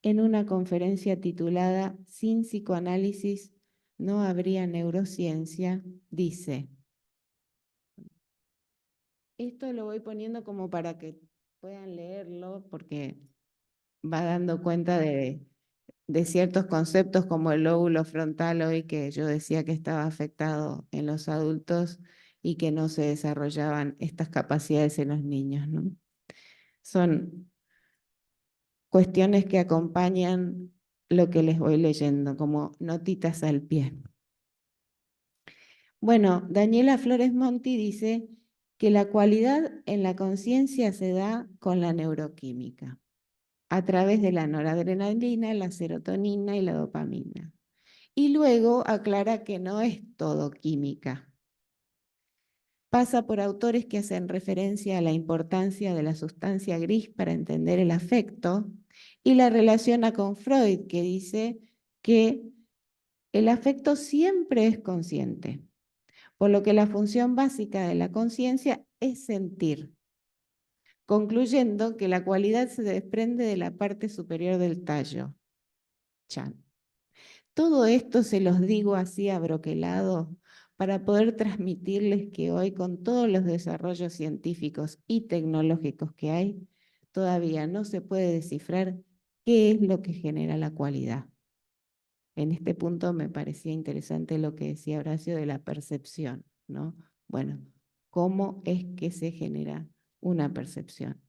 en una conferencia titulada Sin psicoanálisis no habría neurociencia, dice: esto lo voy poniendo como para que puedan leerlo, porque va dando cuenta de ciertos conceptos como el lóbulo frontal hoy, que yo decía que estaba afectado en los adultos y que no se desarrollaban estas capacidades en los niños, ¿no? Son cuestiones que acompañan lo que les voy leyendo, como notitas al pie. Bueno, Daniela Flores Monti dice que la cualidad en la conciencia se da con la neuroquímica. a través de la noradrenalina, la serotonina y la dopamina. Y luego aclara que no es todo química. Pasa por autores que hacen referencia a la importancia de la sustancia gris para entender el afecto y la relaciona con Freud, que dice que el afecto siempre es consciente, por lo que la función básica de la conciencia es sentir, concluyendo que la cualidad se desprende de la parte superior del tallo. Chan. Todo esto se los digo así abroquelado para poder transmitirles que hoy, con todos los desarrollos científicos y tecnológicos que hay, todavía no se puede descifrar qué es lo que genera la cualidad. En este punto me parecía interesante lo que decía Horacio de la percepción, ¿no? Bueno, ¿cómo es que se genera una percepción?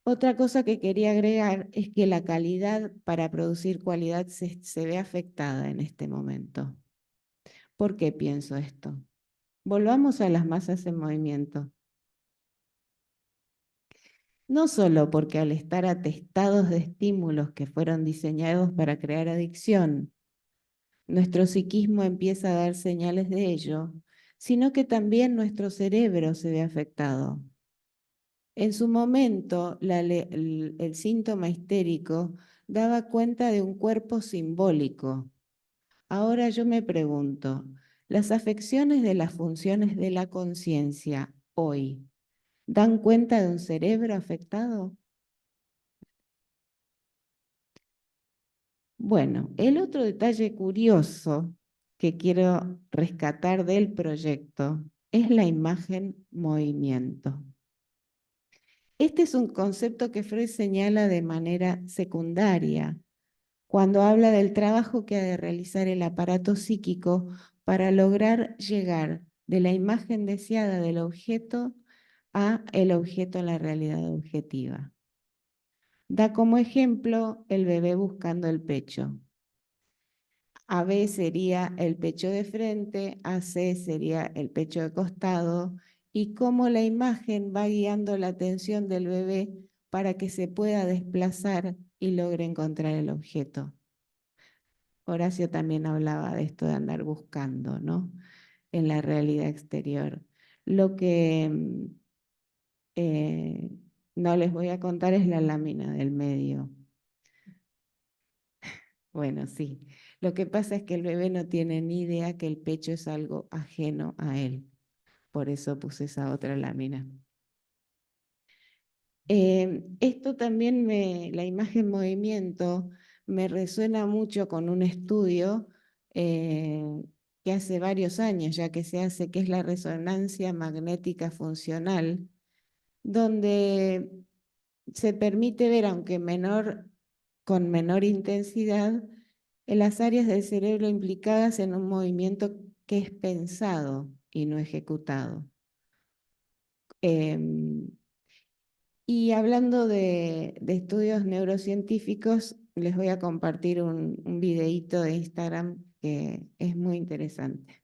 Otra cosa que quería agregar es que la calidad para producir cualidad se ve afectada en este momento. ¿Por qué pienso esto? Volvamos a las masas en movimiento. No solo porque al estar atestados de estímulos que fueron diseñados para crear adicción, nuestro psiquismo empieza a dar señales de ello, sino que también nuestro cerebro se ve afectado. En su momento, el síntoma histérico daba cuenta de un cuerpo simbólico. Ahora yo me pregunto, ¿las afecciones de las funciones de la conciencia hoy dan cuenta de un cerebro afectado? Bueno, el otro detalle curioso que quiero rescatar del proyecto es la imagen movimiento. Este es un concepto que Freud señala de manera secundaria cuando habla del trabajo que ha de realizar el aparato psíquico para lograr llegar de la imagen deseada del objeto a el objeto en la realidad objetiva. Da como ejemplo el bebé buscando el pecho. AB sería el pecho de frente, AC sería el pecho de costado, y cómo la imagen va guiando la atención del bebé para que se pueda desplazar y logre encontrar el objeto. Horacio también hablaba de esto de andar buscando, ¿no? En la realidad exterior. Lo que no les voy a contar es la lámina del medio. Bueno, sí. Lo que pasa es que el bebé no tiene ni idea que el pecho es algo ajeno a él. Por eso puse esa otra lámina. Esto también la imagen movimiento me resuena mucho con un estudio que hace varios años ya que se hace, que es la resonancia magnética funcional, donde se permite ver, aunque con menor intensidad, en las áreas del cerebro implicadas en un movimiento que es pensado y no ejecutado. Y hablando de estudios neurocientíficos, les voy a compartir un videíto de Instagram que es muy interesante.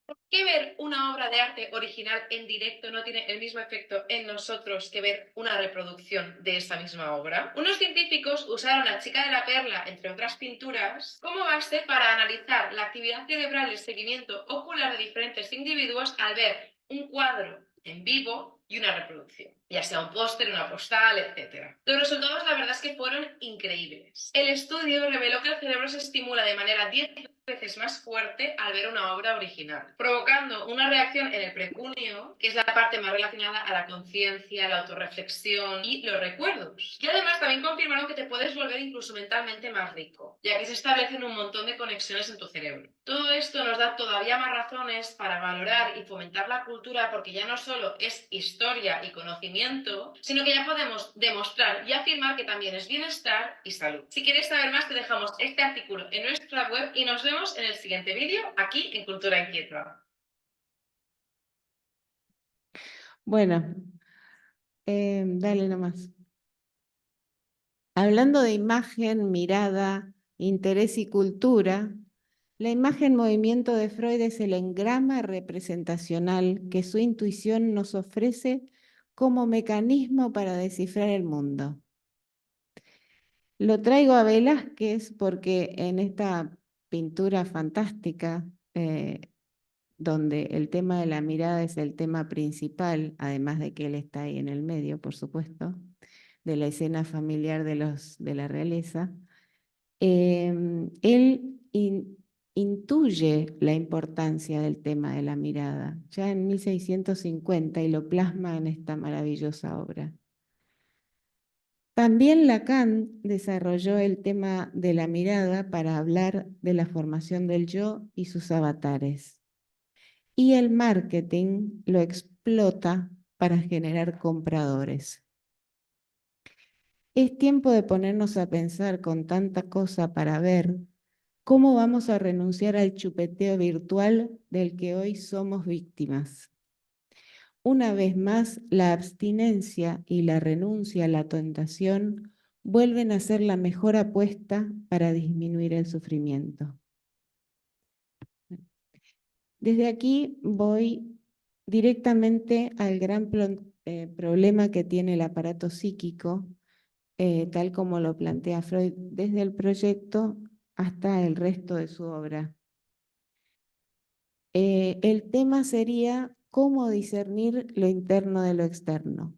¿Por qué ver una obra de arte original en directo no tiene el mismo efecto en nosotros que ver una reproducción de esa misma obra? Unos científicos usaron La chica de la perla, entre otras pinturas, como base para analizar la actividad cerebral y el seguimiento ocular de diferentes individuos al ver un cuadro en vivo y una reproducción, ya sea un póster, una postal, etc. Los resultados, la verdad es que fueron increíbles. El estudio reveló que el cerebro se estimula de manera 10 veces más fuerte al ver una obra original, provocando una reacción en el precunio, que es la parte más relacionada a la conciencia, la autorreflexión y los recuerdos. Y además también confirmaron que te puedes volver incluso mentalmente más rico, ya que se establecen un montón de conexiones en tu cerebro. Todo esto nos da todavía más razones para valorar y fomentar la cultura, porque ya no solo es historia y conocimiento, sino que ya podemos demostrar y afirmar que también es bienestar y salud. Si quieres saber más, te dejamos este artículo en nuestra web y nos vemos en el siguiente vídeo aquí en Cultura Inquieta.
Bueno, dale nomás. Hablando de imagen, mirada, interés y cultura, la imagen movimiento de Freud es el engrama representacional que su intuición nos ofrece como mecanismo para descifrar el mundo. Lo traigo a Velázquez porque en esta pintura fantástica, donde el tema de la mirada es el tema principal, además de que él está ahí en el medio, por supuesto, de la escena familiar de la realeza, él intuye la importancia del tema de la mirada, ya en 1650, y lo plasma en esta maravillosa obra. También Lacan desarrolló el tema de la mirada para hablar de la formación del yo y sus avatares. Y el marketing lo explota para generar compradores. Es tiempo de ponernos a pensar con tanta cosa para ver cómo vamos a renunciar al chupeteo virtual del que hoy somos víctimas. Una vez más, la abstinencia y la renuncia a la tentación vuelven a ser la mejor apuesta para disminuir el sufrimiento. Desde aquí voy directamente al gran problema que tiene el aparato psíquico, tal como lo plantea Freud desde el proyecto hasta el resto de su obra. El tema sería cómo discernir lo interno de lo externo,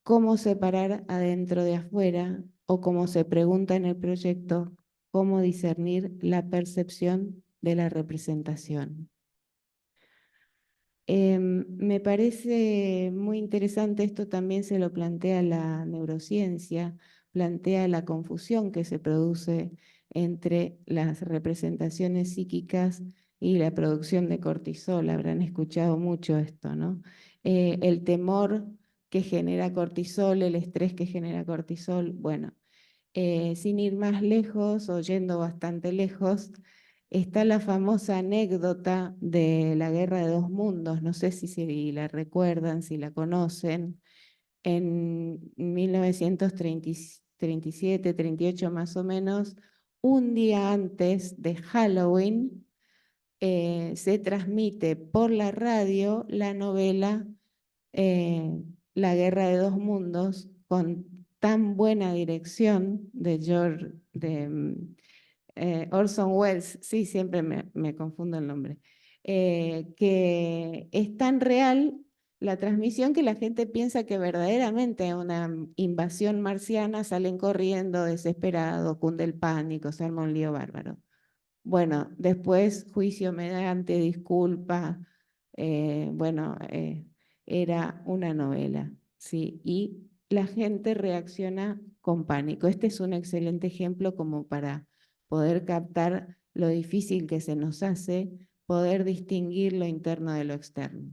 cómo separar adentro de afuera, o como se pregunta en el proyecto, cómo discernir la percepción de la representación. Me parece muy interesante, esto también se lo plantea la neurociencia, plantea la confusión que se produce entre las representaciones psíquicas y la producción de cortisol. Habrán escuchado mucho esto, ¿no? El temor que genera cortisol, el estrés que genera cortisol. Bueno, sin ir más lejos o yendo bastante lejos, está la famosa anécdota de la Guerra de dos Mundos, no sé si la recuerdan, si la conocen. En 1937, 38 más o menos, un día antes de Halloween, se transmite por la radio la novela La Guerra de dos Mundos, con tan buena dirección de Orson Welles, sí, siempre me confundo el nombre, que es tan real la transmisión que la gente piensa que verdaderamente es una invasión marciana, salen corriendo desesperados, cunde el pánico, se arma un lío bárbaro. Bueno, después juicio mediante, disculpa, era una novela, ¿sí? Y la gente reacciona con pánico. Este es un excelente ejemplo como para poder captar lo difícil que se nos hace poder distinguir lo interno de lo externo.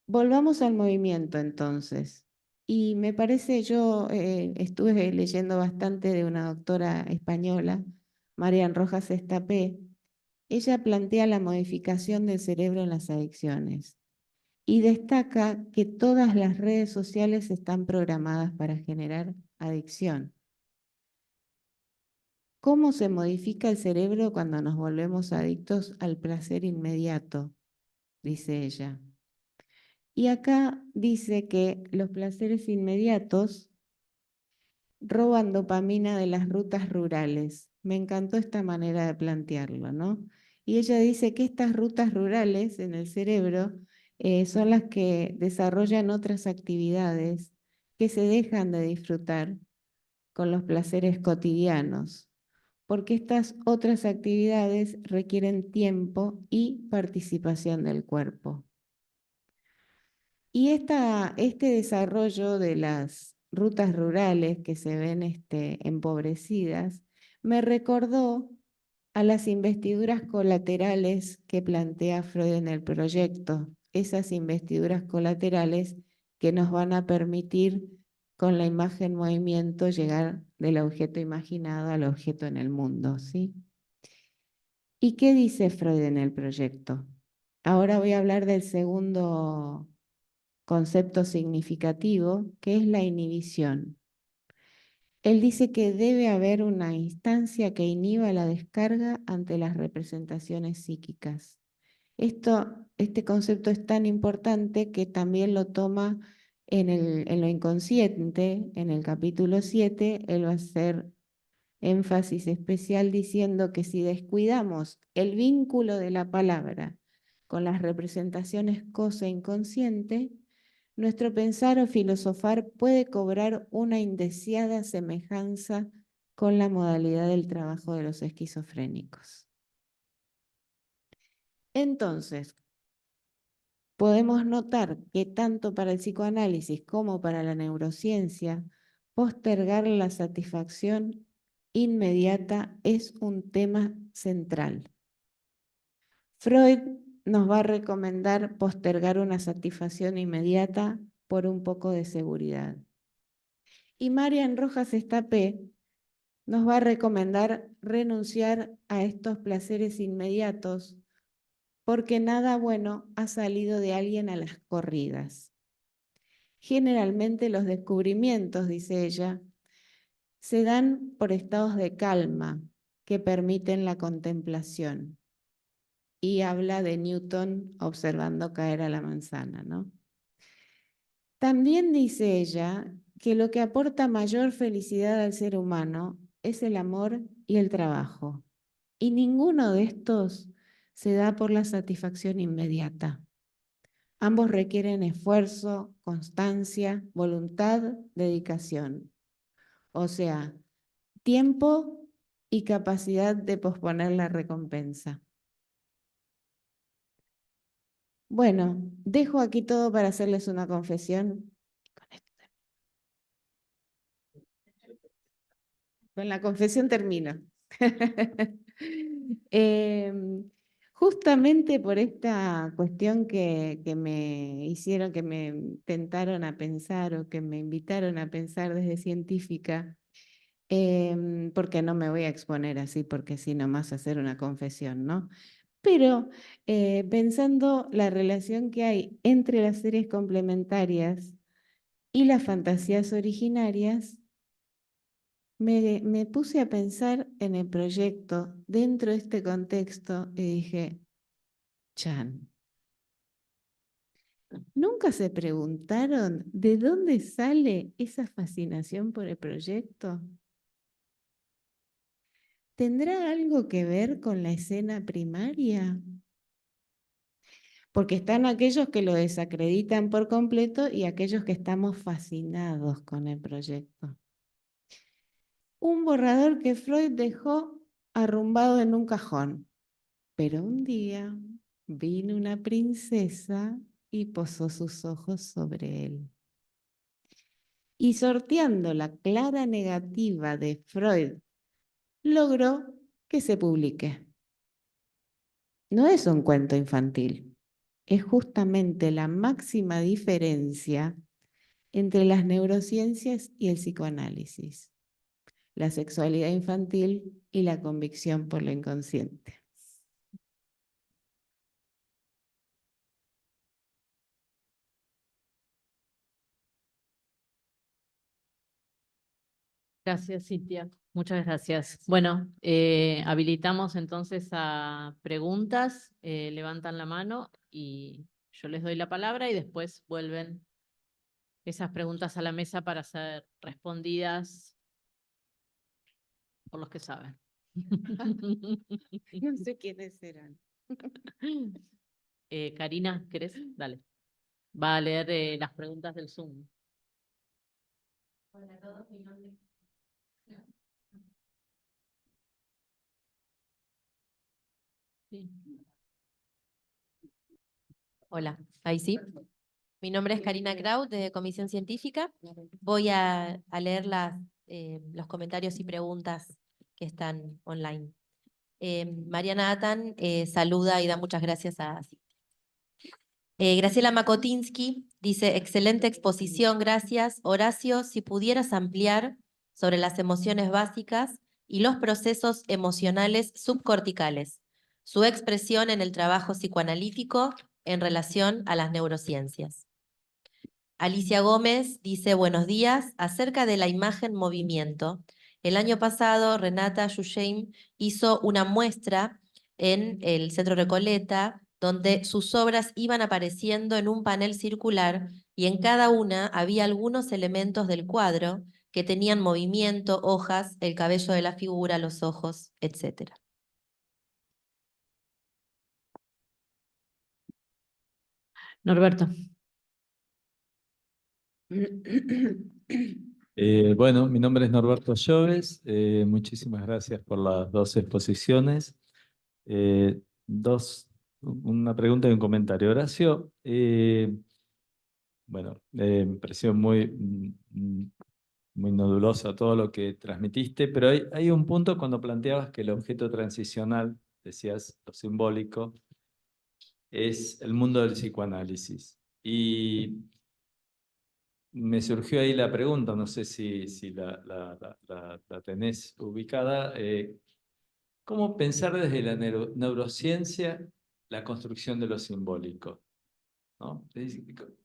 Volvamos al movimiento entonces. Y me parece, yo estuve leyendo bastante de una doctora española, Marian Rojas Estapé. Ella plantea la modificación del cerebro en las adicciones y destaca que todas las redes sociales están programadas para generar adicción. ¿Cómo se modifica el cerebro cuando nos volvemos adictos al placer inmediato? Dice ella. Y acá dice que los placeres inmediatos roban dopamina de las rutas rurales. Me encantó esta manera de plantearlo, ¿no? Y ella dice que estas rutas rurales en el cerebro son las que desarrollan otras actividades que se dejan de disfrutar con los placeres cotidianos, porque estas otras actividades requieren tiempo y participación del cuerpo. Y este desarrollo de las rutas rurales que se ven empobrecidas me recordó a las investiduras colaterales que plantea Freud en el proyecto, esas investiduras colaterales que nos van a permitir con la imagen movimiento llegar del objeto imaginado al objeto en el mundo, ¿sí? ¿Y qué dice Freud en el proyecto? Ahora voy a hablar del segundo concepto significativo, que es la inhibición. Él dice que debe haber una instancia que inhiba la descarga ante las representaciones psíquicas. Este concepto es tan importante que también lo toma en lo inconsciente, en el capítulo 7, él va a hacer énfasis especial diciendo que si descuidamos el vínculo de la palabra con las representaciones cosa inconsciente, nuestro pensar o filosofar puede cobrar una indeseada semejanza con la modalidad del trabajo de los esquizofrénicos. Entonces, podemos notar que tanto para el psicoanálisis como para la neurociencia, postergar la satisfacción inmediata es un tema central. Freud nos va a recomendar postergar una satisfacción inmediata por un poco de seguridad. Y Marian Rojas Estapé nos va a recomendar renunciar a estos placeres inmediatos porque nada bueno ha salido de alguien a las corridas. Generalmente los descubrimientos, dice ella, se dan por estados de calma que permiten la contemplación. Y habla de Newton observando caer a la manzana, ¿no? También dice ella que lo que aporta mayor felicidad al ser humano es el amor y el trabajo. Y ninguno de estos se da por la satisfacción inmediata. Ambos requieren esfuerzo, constancia, voluntad, dedicación. O sea, tiempo y capacidad de posponer la recompensa. Bueno, dejo aquí todo para hacerles una confesión. Con la confesión termino. Justamente por esta cuestión que me hicieron, que me tentaron a pensar o que me invitaron a pensar desde científica, porque no me voy a exponer así, porque si nomás hacer una confesión, ¿no? Pero pensando la relación que hay entre las series complementarias y las fantasías originarias, me puse a pensar en el proyecto dentro de este contexto y dije, Chan, ¿nunca se preguntaron de dónde sale esa fascinación por el proyecto? ¿Tendrá algo que ver con la escena primaria? Porque están aquellos que lo desacreditan por completo y aquellos que estamos fascinados con el proyecto. Un borrador que Freud dejó arrumbado en un cajón. Pero un día vino una princesa y posó sus ojos sobre él. Y sorteando la clara negativa de Freud, logró que se publique. No es un cuento infantil, es justamente la máxima diferencia entre las neurociencias y el psicoanálisis, la sexualidad infantil y la convicción por lo inconsciente.
Gracias, Cintia. Muchas gracias. Bueno, habilitamos entonces a preguntas. Levantan la mano y yo les doy la palabra y después vuelven esas preguntas a la mesa para ser respondidas por los que saben.
No sé quiénes serán.
Karina, ¿querés? Dale. Va a leer las preguntas del Zoom.
Hola a todos, mi nombre es...
Sí.
Hola, ahí sí. Mi nombre es Karina Kraut, de Comisión Científica. Voy a leer los comentarios y preguntas que están online. Mariana Atan saluda y da muchas gracias a Cintia. Graciela Makotinsky dice, excelente exposición, gracias. Horacio, si pudieras ampliar sobre las emociones básicas y los procesos emocionales subcorticales, su expresión en el trabajo psicoanalítico en relación a las neurociencias. Alicia Gómez dice, buenos días, acerca de la imagen movimiento. El año pasado, Renata Yusheim hizo una muestra en el Centro Recoleta donde sus obras iban apareciendo en un panel circular y en cada una había algunos elementos del cuadro que tenían movimiento, hojas, el cabello de la figura, los ojos, etc.
Norberto.
Bueno, mi nombre es Norberto Lloves. Muchísimas gracias por las dos exposiciones. Una pregunta y un comentario. Horacio, bueno, me pareció muy noduloso todo lo que transmitiste, pero hay un punto cuando planteabas que el objeto transicional, decías lo simbólico, es el mundo del psicoanálisis. Y me surgió ahí la pregunta, no sé si la tenés ubicada. ¿Cómo pensar desde la neurociencia la construcción de lo simbólico? ¿No?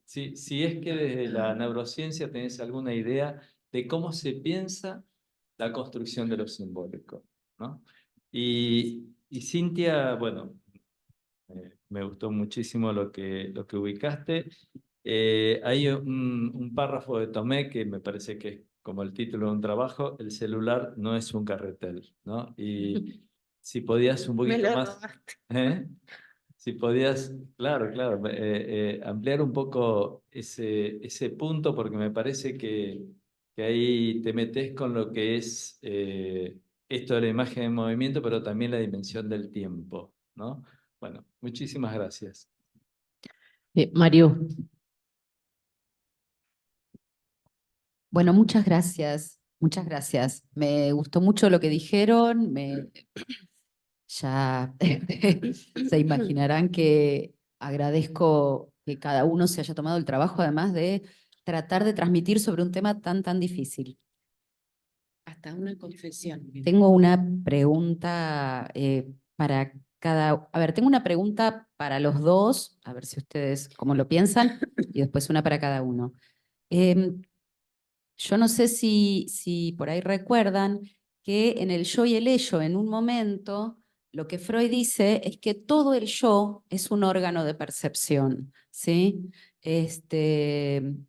Si es que desde la neurociencia tenés alguna idea de cómo se piensa la construcción de lo simbólico, ¿no? Y Cintia, bueno, me gustó muchísimo lo que ubicaste. Hay un párrafo de Tomé que me parece que es como el título de un trabajo: el celular no es un carretel, ¿no? Y si podías un
Me
poquito
lo
más...
robaste.
¿eh? Si podías, claro, ampliar un poco ese punto, porque me parece que ahí te metes con lo que es esto de la imagen en movimiento, pero también la dimensión del tiempo, ¿no? Bueno, muchísimas gracias.
Mariu.
Bueno, muchas gracias, muchas gracias. Me gustó mucho lo que dijeron. Ya se imaginarán que agradezco que cada uno se haya tomado el trabajo, además de tratar de transmitir sobre un tema tan difícil.
Hasta una confesión.
Tengo una pregunta para cada... A ver, tengo una pregunta para los dos, a ver si ustedes cómo lo piensan, y después una para cada uno. Yo no sé si por ahí recuerdan que en el yo y el ello, en un momento, lo que Freud dice es que todo el yo es un órgano de percepción, ¿sí?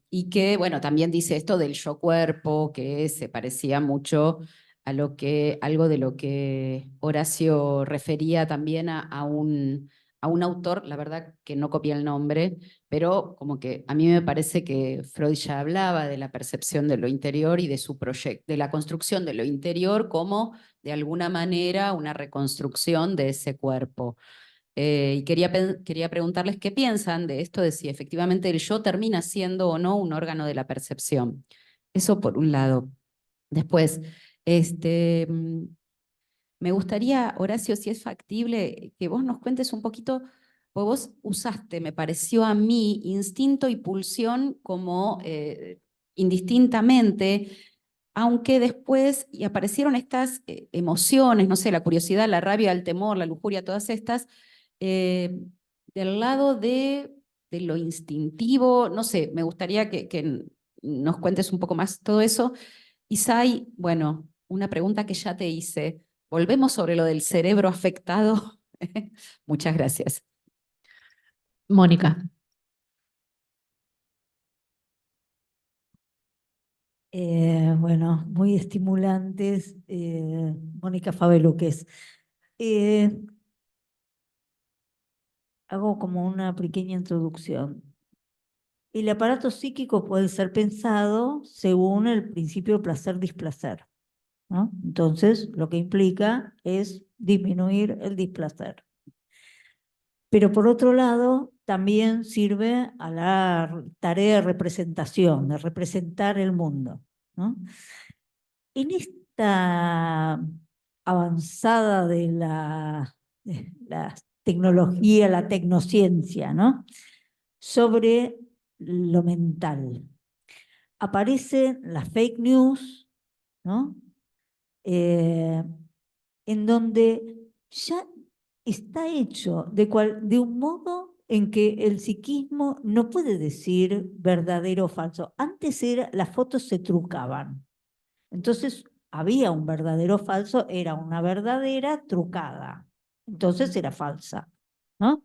Y que, bueno, también dice esto del yo cuerpo, que se parecía mucho a algo de lo que Horacio refería también a un autor, la verdad que no copié el nombre, pero como que a mí me parece que Freud ya hablaba de la percepción de lo interior y de su proyecto, de la construcción de lo interior como de alguna manera una reconstrucción de ese cuerpo. Y quería preguntarles qué piensan de esto, de si efectivamente el yo termina siendo o no un órgano de la percepción. Eso por un lado. Después, me gustaría, Horacio, si es factible, que vos nos cuentes un poquito, pues vos usaste, me pareció a mí, instinto y pulsión como indistintamente, aunque después y aparecieron estas emociones, no sé, la curiosidad, la rabia, el temor, la lujuria, todas estas, eh, del lado de lo instintivo, no sé, me gustaría que nos cuentes un poco más todo eso. Isai, bueno, una pregunta que ya te hice. Volvemos sobre lo del cerebro afectado. Muchas gracias.
Mónica.
Bueno, muy estimulantes. Mónica Fabeluques. Hago como una pequeña introducción. El aparato psíquico puede ser pensado según el principio placer-displacer, ¿no? Entonces, lo que implica es disminuir el displacer. Pero por otro lado, también sirve a la tarea de representación, de representar el mundo, ¿no? En esta avanzada de la tecnología, la tecnociencia, ¿no? Sobre lo mental. Aparecen las fake news, ¿no? En donde ya está hecho de un modo en que el psiquismo no puede decir verdadero o falso. Antes las fotos se trucaban. Entonces había un verdadero o falso, era una verdadera trucada. Entonces era falsa, ¿no?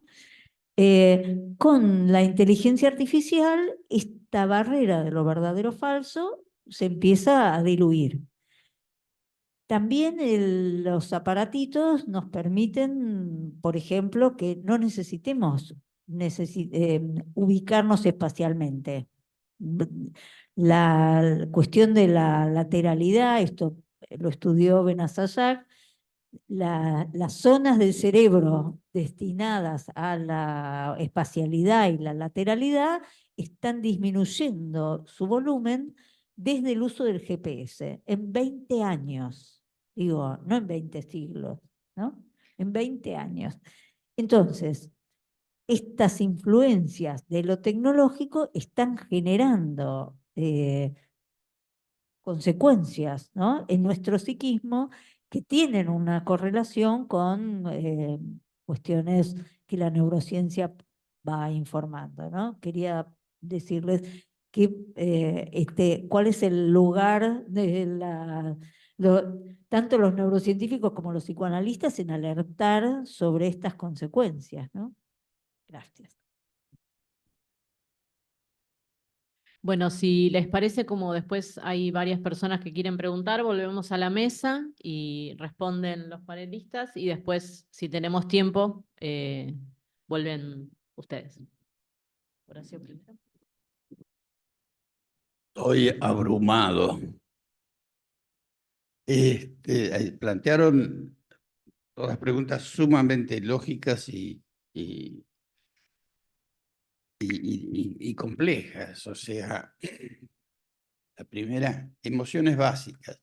Con la inteligencia artificial, esta barrera de lo verdadero o falso se empieza a diluir. También los aparatitos nos permiten, por ejemplo, que no necesitemos ubicarnos espacialmente. La cuestión de la lateralidad, esto lo estudió Benasayak, las zonas del cerebro destinadas a la espacialidad y la lateralidad están disminuyendo su volumen desde el uso del GPS en 20 años. Digo, no en 20 siglos, ¿no? En 20 años. Entonces, estas influencias de lo tecnológico están generando consecuencias, ¿no?, en nuestro psiquismo que tienen una correlación con cuestiones que la neurociencia va informando, ¿no? Quería decirles que, cuál es el lugar de tanto los neurocientíficos como los psicoanalistas en alertar sobre estas consecuencias, ¿no? Gracias.
Bueno, si les parece, como después hay varias personas que quieren preguntar, volvemos a la mesa y responden los panelistas y después, si tenemos tiempo, vuelven ustedes. Horacio primero.
Estoy abrumado. Plantearon todas preguntas sumamente lógicas y complejas. O sea, la primera, emociones básicas.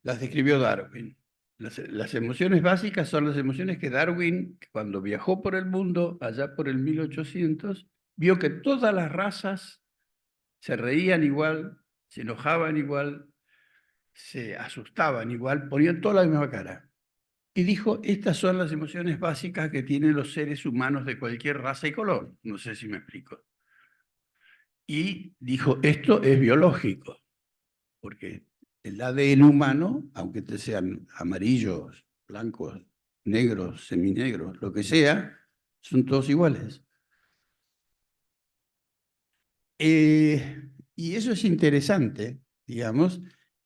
Las describió Darwin. Las emociones básicas son las emociones que Darwin, cuando viajó por el mundo, allá por el 1800, vio que todas las razas se reían igual, se enojaban igual, se asustaban igual, ponían toda la misma cara. Y dijo, estas son las emociones básicas que tienen los seres humanos de cualquier raza y color. No sé si me explico. Y dijo, esto es biológico, porque el ADN humano, aunque te sean amarillos, blancos, negros, seminegros, lo que sea, son todos iguales. Y eso es interesante, digamos,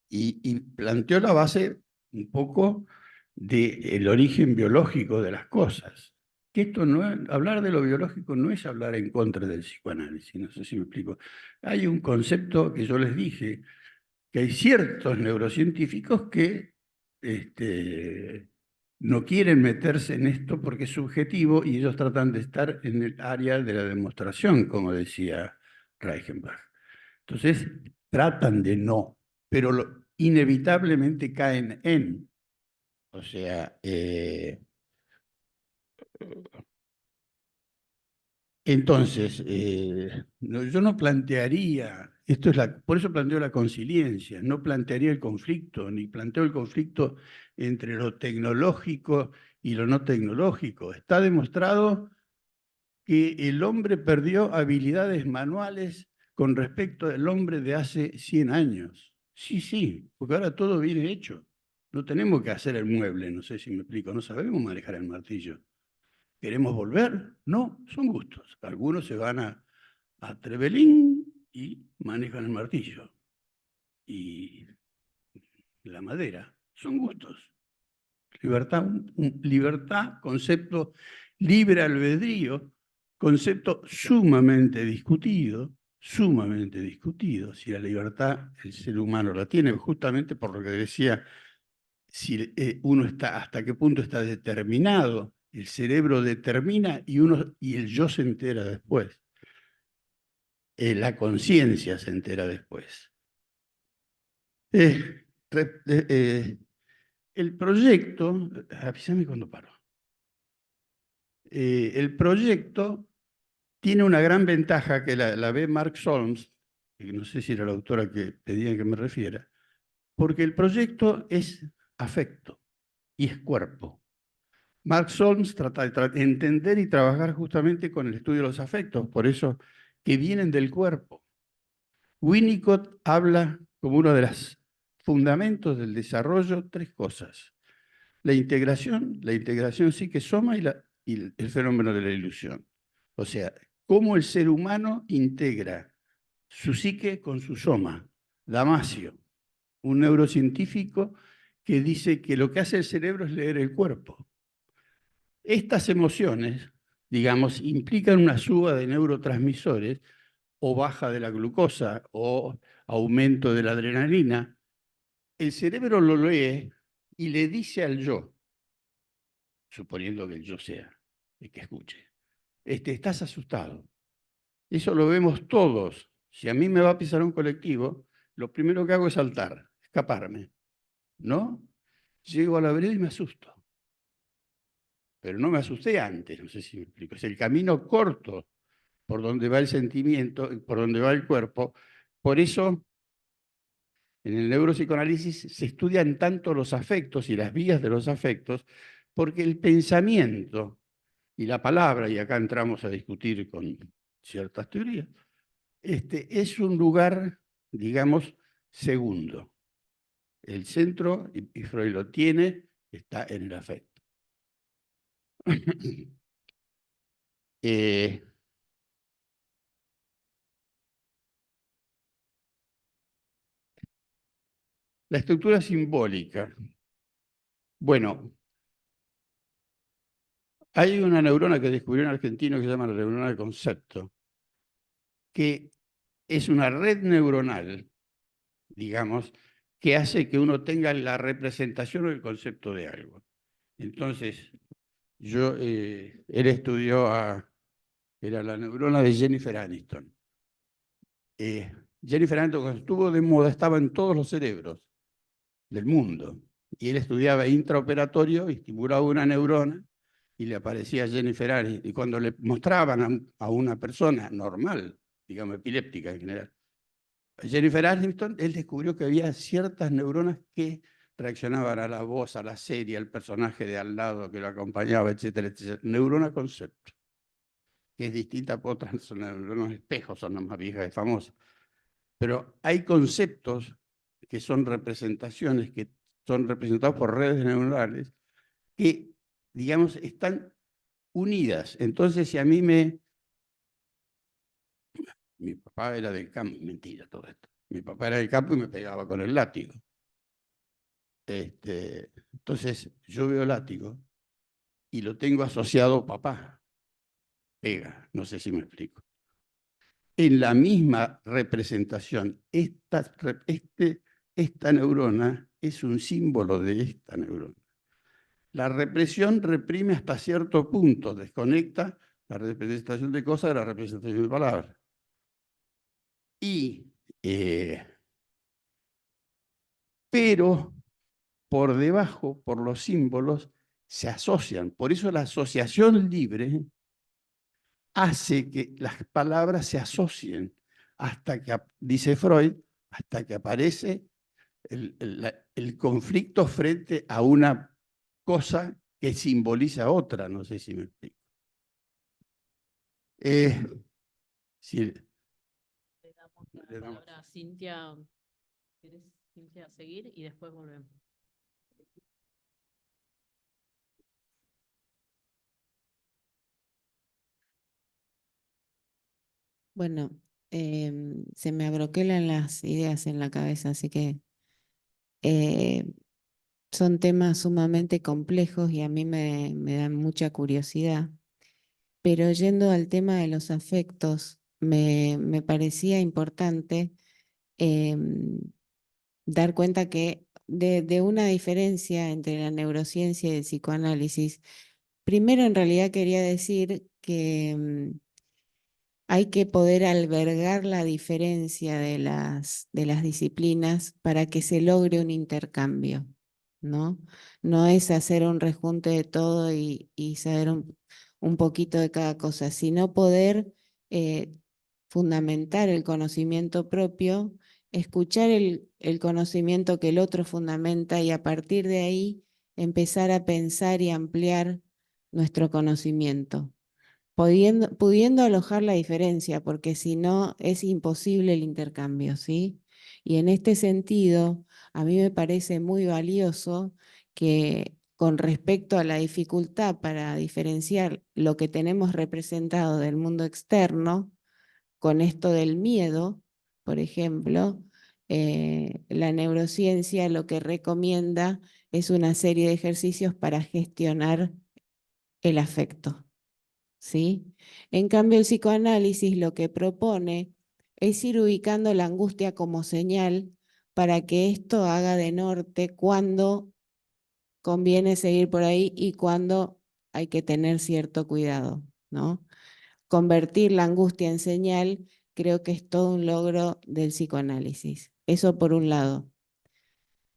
y planteó la base un poco del origen biológico de las cosas. Que esto no es, hablar de lo biológico no es hablar en contra del psicoanálisis, no sé si me explico. Hay un concepto que yo les dije, que hay ciertos neurocientíficos que no quieren meterse en esto porque es subjetivo y ellos tratan de estar en el área de la demostración, como decía Reichenbach. Entonces, tratan de no, pero inevitablemente caen en. O sea, entonces, yo no plantearía, por eso planteo la consiliencia, no plantearía el conflicto, ni planteo el conflicto entre lo tecnológico y lo no tecnológico. Está demostrado que el hombre perdió habilidades manuales con respecto al hombre de hace 100 años. Sí, porque ahora todo viene hecho. No tenemos que hacer el mueble, no sé si me explico, no sabemos manejar el martillo. ¿Queremos volver? No, son gustos. Algunos se van a Trevelin y manejan el martillo. Y la madera, son gustos. Libertad, libertad, concepto libre albedrío, concepto sumamente discutido. Si la libertad el ser humano la tiene, justamente por lo que decía, si uno está, hasta qué punto está determinado, el cerebro determina y el yo se entera después. La conciencia se entera después. El proyecto, avísame cuando paro. El proyecto tiene una gran ventaja que la ve Mark Solms, que no sé si era la autora que pedían que me refiera, porque el proyecto es afecto y es cuerpo. Mark Solms trata de entender y trabajar justamente con el estudio de los afectos, por eso que vienen del cuerpo. Winnicott habla como uno de los fundamentos del desarrollo, tres cosas. La integración psique-soma y el fenómeno de la ilusión. O sea, cómo el ser humano integra su psique con su soma. Damasio, un neurocientífico que dice que lo que hace el cerebro es leer el cuerpo. Estas emociones, digamos, implican una suba de neurotransmisores o baja de la glucosa o aumento de la adrenalina. El cerebro lo lee y le dice al yo, suponiendo que el yo sea el que escuche, estás asustado. Eso lo vemos todos. Si a mí me va a pisar un colectivo, lo primero que hago es saltar, escaparme, ¿no? Llego a la vereda y me asusto. Pero no me asusté antes, no sé si me explico. Es el camino corto por donde va el sentimiento, por donde va el cuerpo. Por eso, en el neuropsicoanálisis se estudian tanto los afectos y las vías de los afectos, porque el pensamiento y la palabra, y acá entramos a discutir con ciertas teorías, es un lugar, digamos, segundo. El centro, y Freud lo tiene, está en el afecto. La estructura simbólica. Bueno, hay una neurona que descubrió un argentino que se llama la neurona del concepto, que es una red neuronal, digamos, que hace que uno tenga la representación o el concepto de algo. Entonces, él estudió era la neurona de Jennifer Aniston. Jennifer Aniston, cuando estuvo de moda, estaba en todos los cerebros del mundo. Y él estudiaba intraoperatorio y estimulaba una neurona y le aparecía Jennifer Aniston. Y cuando le mostraban a una persona normal, digamos epiléptica en general, Jennifer Aniston, él descubrió que había ciertas neuronas que reaccionaban a la voz, a la serie, al personaje de al lado que lo acompañaba, etcétera, etcétera. Neurona concepto, que es distinta a otras, son neuronas espejos, son las más viejas y famosas. Pero hay conceptos que son representaciones, que son representados por redes neuronales, que, digamos, están unidas. Entonces, si a mí mi papá era del campo, mentira todo esto. Mi papá era del campo y me pegaba con el látigo. Entonces, yo veo látigo y lo tengo asociado a papá. Pega, no sé si me explico. En la misma representación, esta neurona es un símbolo de esta neurona. La represión reprime hasta cierto punto, desconecta la representación de cosas de la representación de palabras. Pero por debajo, por los símbolos, se asocian. Por eso la asociación libre hace que las palabras se asocien hasta que, dice Freud, hasta que aparece el conflicto frente a una cosa que simboliza otra. No sé si me explico. Sí.
Le damos la palabra a Cintia. ¿Quieres, Cintia, seguir? Y después volvemos.
Bueno, se me abroquelan las ideas en la cabeza, así que son temas sumamente complejos y a mí me dan mucha curiosidad. Pero yendo al tema de los afectos, me parecía importante dar cuenta que de una diferencia entre la neurociencia y el psicoanálisis. Primero, en realidad quería decir que hay que poder albergar la diferencia de las disciplinas para que se logre un intercambio, ¿no? No es hacer un rejunte de todo y saber un poquito de cada cosa, sino poder fundamentar el conocimiento propio, escuchar el conocimiento que el otro fundamenta y a partir de ahí empezar a pensar y ampliar nuestro conocimiento. Pudiendo alojar la diferencia, porque si no es imposible el intercambio, ¿sí? Y en este sentido, a mí me parece muy valioso que con respecto a la dificultad para diferenciar lo que tenemos representado del mundo externo, con esto del miedo, por ejemplo, la neurociencia lo que recomienda es una serie de ejercicios para gestionar el afecto, ¿sí? En cambio, el psicoanálisis lo que propone es ir ubicando la angustia como señal para que esto haga de norte cuando conviene seguir por ahí y cuando hay que tener cierto cuidado, ¿no? Convertir la angustia en señal creo que es todo un logro del psicoanálisis. Eso por un lado.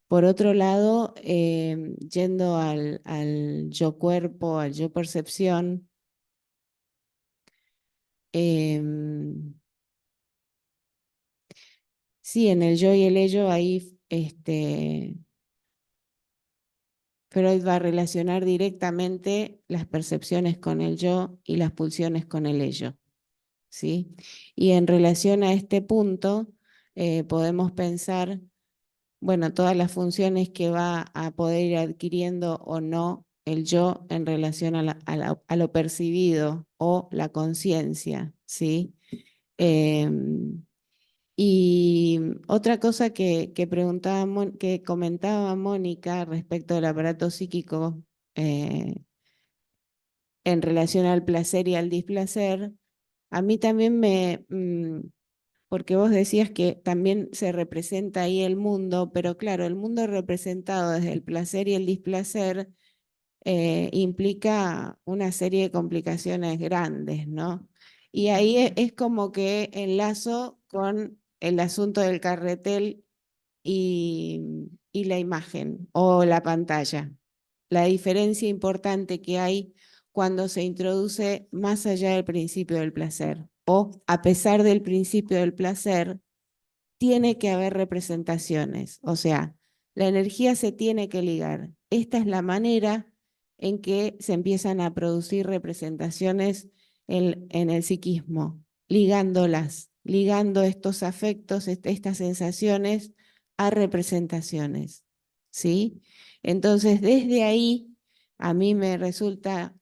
Por otro lado, yendo al yo cuerpo, al yo percepción, sí, en el yo y el ello ahí Freud va a relacionar directamente las percepciones con el yo y las pulsiones con el ello, ¿sí? Y en relación a este punto, podemos pensar, bueno, todas las funciones que va a poder ir adquiriendo o no el yo en relación a lo percibido o la conciencia, ¿sí? Y otra cosa que que comentaba Mónica respecto del aparato psíquico en relación al placer y al displacer, a mí también porque vos decías que también se representa ahí el mundo, pero claro, el mundo representado desde el placer y el displacer implica una serie de complicaciones grandes, ¿no? Y ahí es como que enlazo con el asunto del carretel y la imagen o la pantalla. La diferencia importante que hay cuando se introduce más allá del principio del placer o a pesar del principio del placer, tiene que haber representaciones, o sea, la energía se tiene que ligar. Esta es la manera en que se empiezan a producir representaciones en el psiquismo, ligándolas, ligando estos afectos, estas sensaciones a representaciones, ¿sí? Entonces, desde ahí, a mí me resulta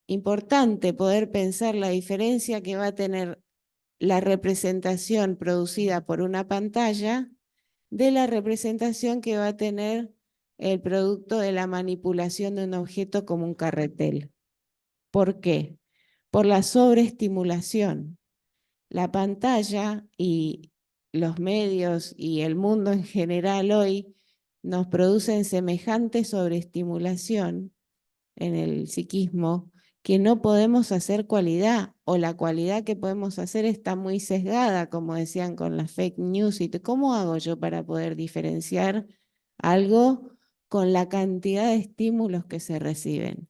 importante poder pensar la diferencia que va a tener la representación producida por una pantalla de la representación que va a tener el producto de la manipulación de un objeto como un carretel. ¿Por qué? Por la sobreestimulación. La pantalla y los medios y el mundo en general hoy nos producen semejante sobreestimulación en el psiquismo que no podemos hacer cualidad o la cualidad que podemos hacer está muy sesgada, como decían con las fake news. ¿Cómo hago yo para poder diferenciar algo con la cantidad de estímulos que se reciben?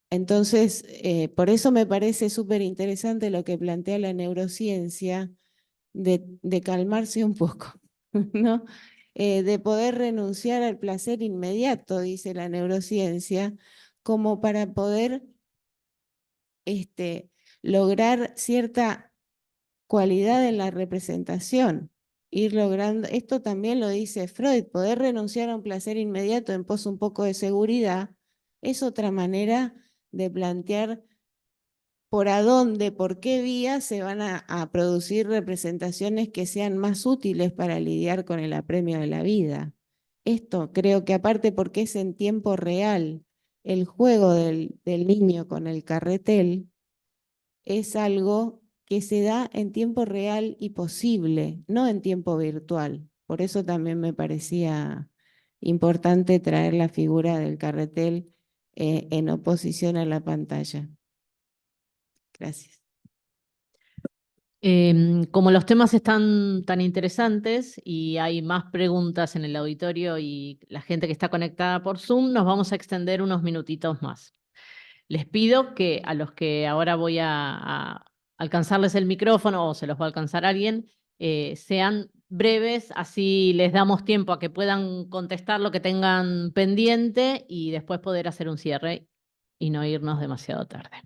Entonces, por eso me parece súper interesante lo que plantea la neurociencia de calmarse un poco, ¿no? De poder renunciar al placer inmediato, dice la neurociencia, como para poder lograr cierta cualidad en la representación. Ir logrando, esto también lo dice Freud, poder renunciar a un placer inmediato en pos un poco de seguridad, es otra manera de plantear por a dónde, por qué vías se van a producir representaciones que sean más útiles para lidiar con el apremio de la vida. Esto creo que aparte porque es en tiempo real, el juego del niño con el carretel es algo que se da en tiempo real y posible, no en tiempo virtual. Por eso también me parecía importante traer la figura del carretel en oposición a la pantalla. Gracias.
Como los temas están tan interesantes y hay más preguntas en el auditorio y la gente que está conectada por Zoom, nos vamos a extender unos minutitos más. Les pido que a los que ahora voy a alcanzarles el micrófono o se los va a alcanzar alguien, sean breves, así les damos tiempo a que puedan contestar lo que tengan pendiente y después poder hacer un cierre y no irnos demasiado tarde.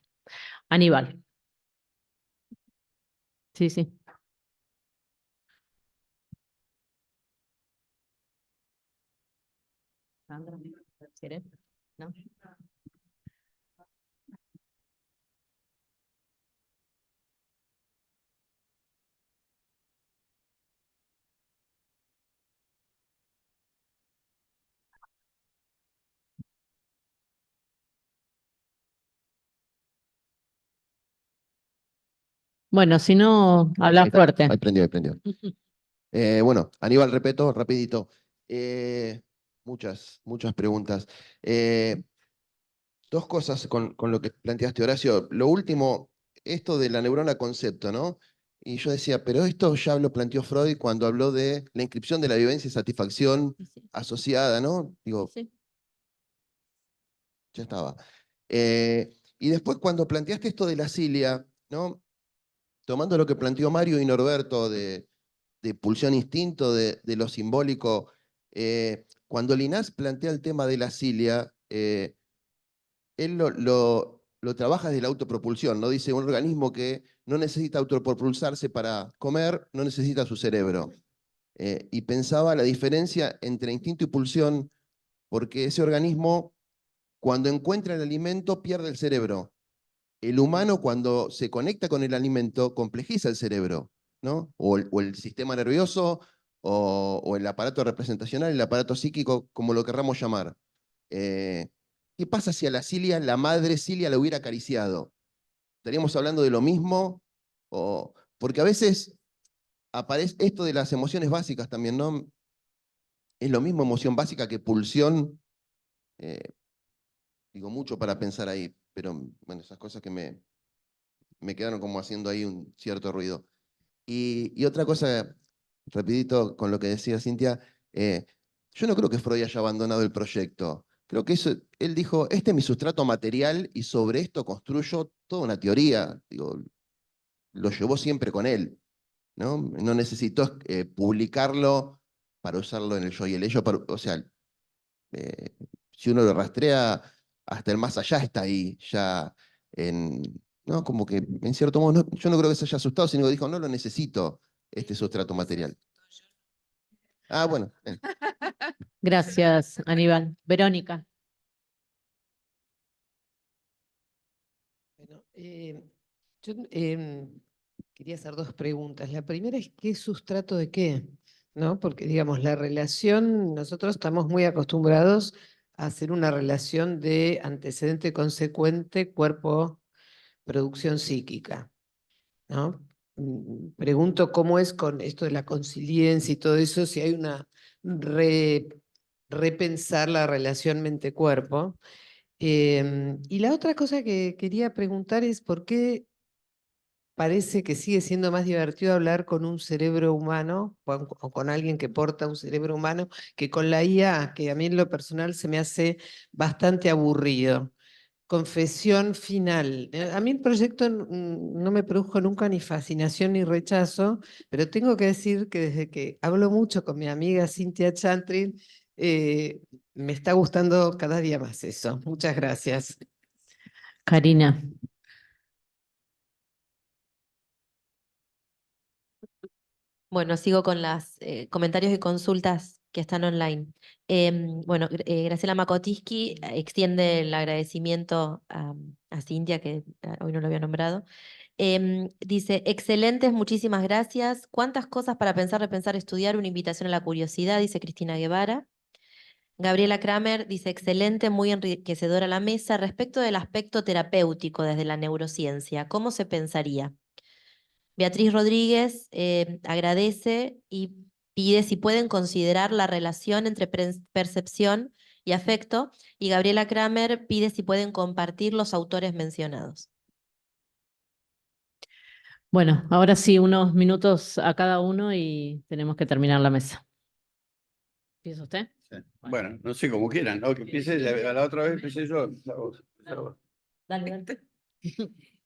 Aníbal. Sí, sí. Sandra, ¿quieres? ¿No? Bueno, si no, habla
Ahí está,
fuerte.
ahí prendió, ahí prendió. Bueno, Aníbal, repeto, rapidito. Muchas preguntas. Dos cosas con lo que planteaste, Horacio. Lo último, esto de la neurona concepto, ¿no? Y yo decía, pero esto ya lo planteó Freud cuando habló de la inscripción de la vivencia y satisfacción
Sí,
asociada, ¿no? Digo,
sí.
ya estaba. Y después cuando planteaste esto de la cilia, ¿no? Tomando lo que planteó Mario y Norberto de pulsión instinto, de lo simbólico, cuando Linás plantea el tema de la cilia, él lo trabaja desde la autopropulsión, ¿no? Dice, un organismo que no necesita autopropulsarse para comer, no necesita su cerebro. Y pensaba la diferencia entre instinto y pulsión, porque ese organismo, cuando encuentra el alimento, pierde el cerebro. El humano, cuando se conecta con el alimento, complejiza el cerebro, ¿no? O el sistema nervioso, o el aparato representacional, el aparato psíquico, como lo querramos llamar. ¿Qué pasa si a la Cilia, la madre Cilia, la hubiera acariciado? ¿Estaríamos hablando de lo mismo? Porque a veces aparece esto de las emociones básicas también, ¿no? Es lo mismo emoción básica que pulsión. eh, Digo, mucho para pensar ahí, pero bueno, esas cosas que me quedaron como haciendo ahí un cierto ruido. Y otra cosa, rapidito con lo que decía Cintia, yo no creo que Freud haya abandonado el proyecto. Creo que él dijo, este es mi sustrato material y sobre esto construyo toda una teoría. Digo, lo llevó siempre con él, ¿no? No necesitó publicarlo para usarlo en el yo y el ello. O sea, eh, si uno lo rastrea, hasta el más allá está ahí, ya en, ¿no? Como que en cierto modo, yo no creo que se haya asustado, sino que dijo, no lo necesito, este sustrato material. Ah, bueno.
Gracias, Aníbal. Verónica.
Bueno, yo quería hacer dos preguntas. La primera es, ¿qué sustrato de qué? ¿No? Porque, digamos, la relación, nosotros estamos muy acostumbrados a hacer una relación de antecedente consecuente, cuerpo, producción psíquica, ¿no? Pregunto cómo es con esto de la consiliencia y todo eso, si hay una repensar la relación mente-cuerpo. Y la otra cosa que quería preguntar es por qué parece que sigue siendo más divertido hablar con un cerebro humano o con alguien que porta un cerebro humano que con la IA, que a mí en lo personal se me hace bastante aburrido. Confesión final. A mí el proyecto no me produjo nunca ni fascinación ni rechazo, pero tengo que decir que desde que hablo mucho con mi amiga Cynthia Chantrin, me está gustando cada día más eso. Muchas gracias.
Karina.
Bueno, sigo con los comentarios y consultas que están online. Bueno, Graciela Makotiski extiende el agradecimiento a Cintia, que hoy no lo había nombrado. Dice, excelentes, muchísimas gracias. ¿Cuántas cosas para pensar, repensar, estudiar? Una invitación a la curiosidad, dice Cristina Guevara. Gabriela Kramer dice, excelente, muy enriquecedora la mesa. Respecto del aspecto terapéutico desde la neurociencia, ¿cómo se pensaría? Beatriz Rodríguez agradece y pide si pueden considerar la relación entre percepción y afecto, y Gabriela Kramer pide si pueden compartir los autores mencionados.
Bueno, ahora sí, unos minutos a cada uno y tenemos que terminar la mesa. ¿Empieza usted?
Sí. Bueno, no sé, como quieran, ¿no? Que empiece, la otra vez empecé yo.
Dale, dale.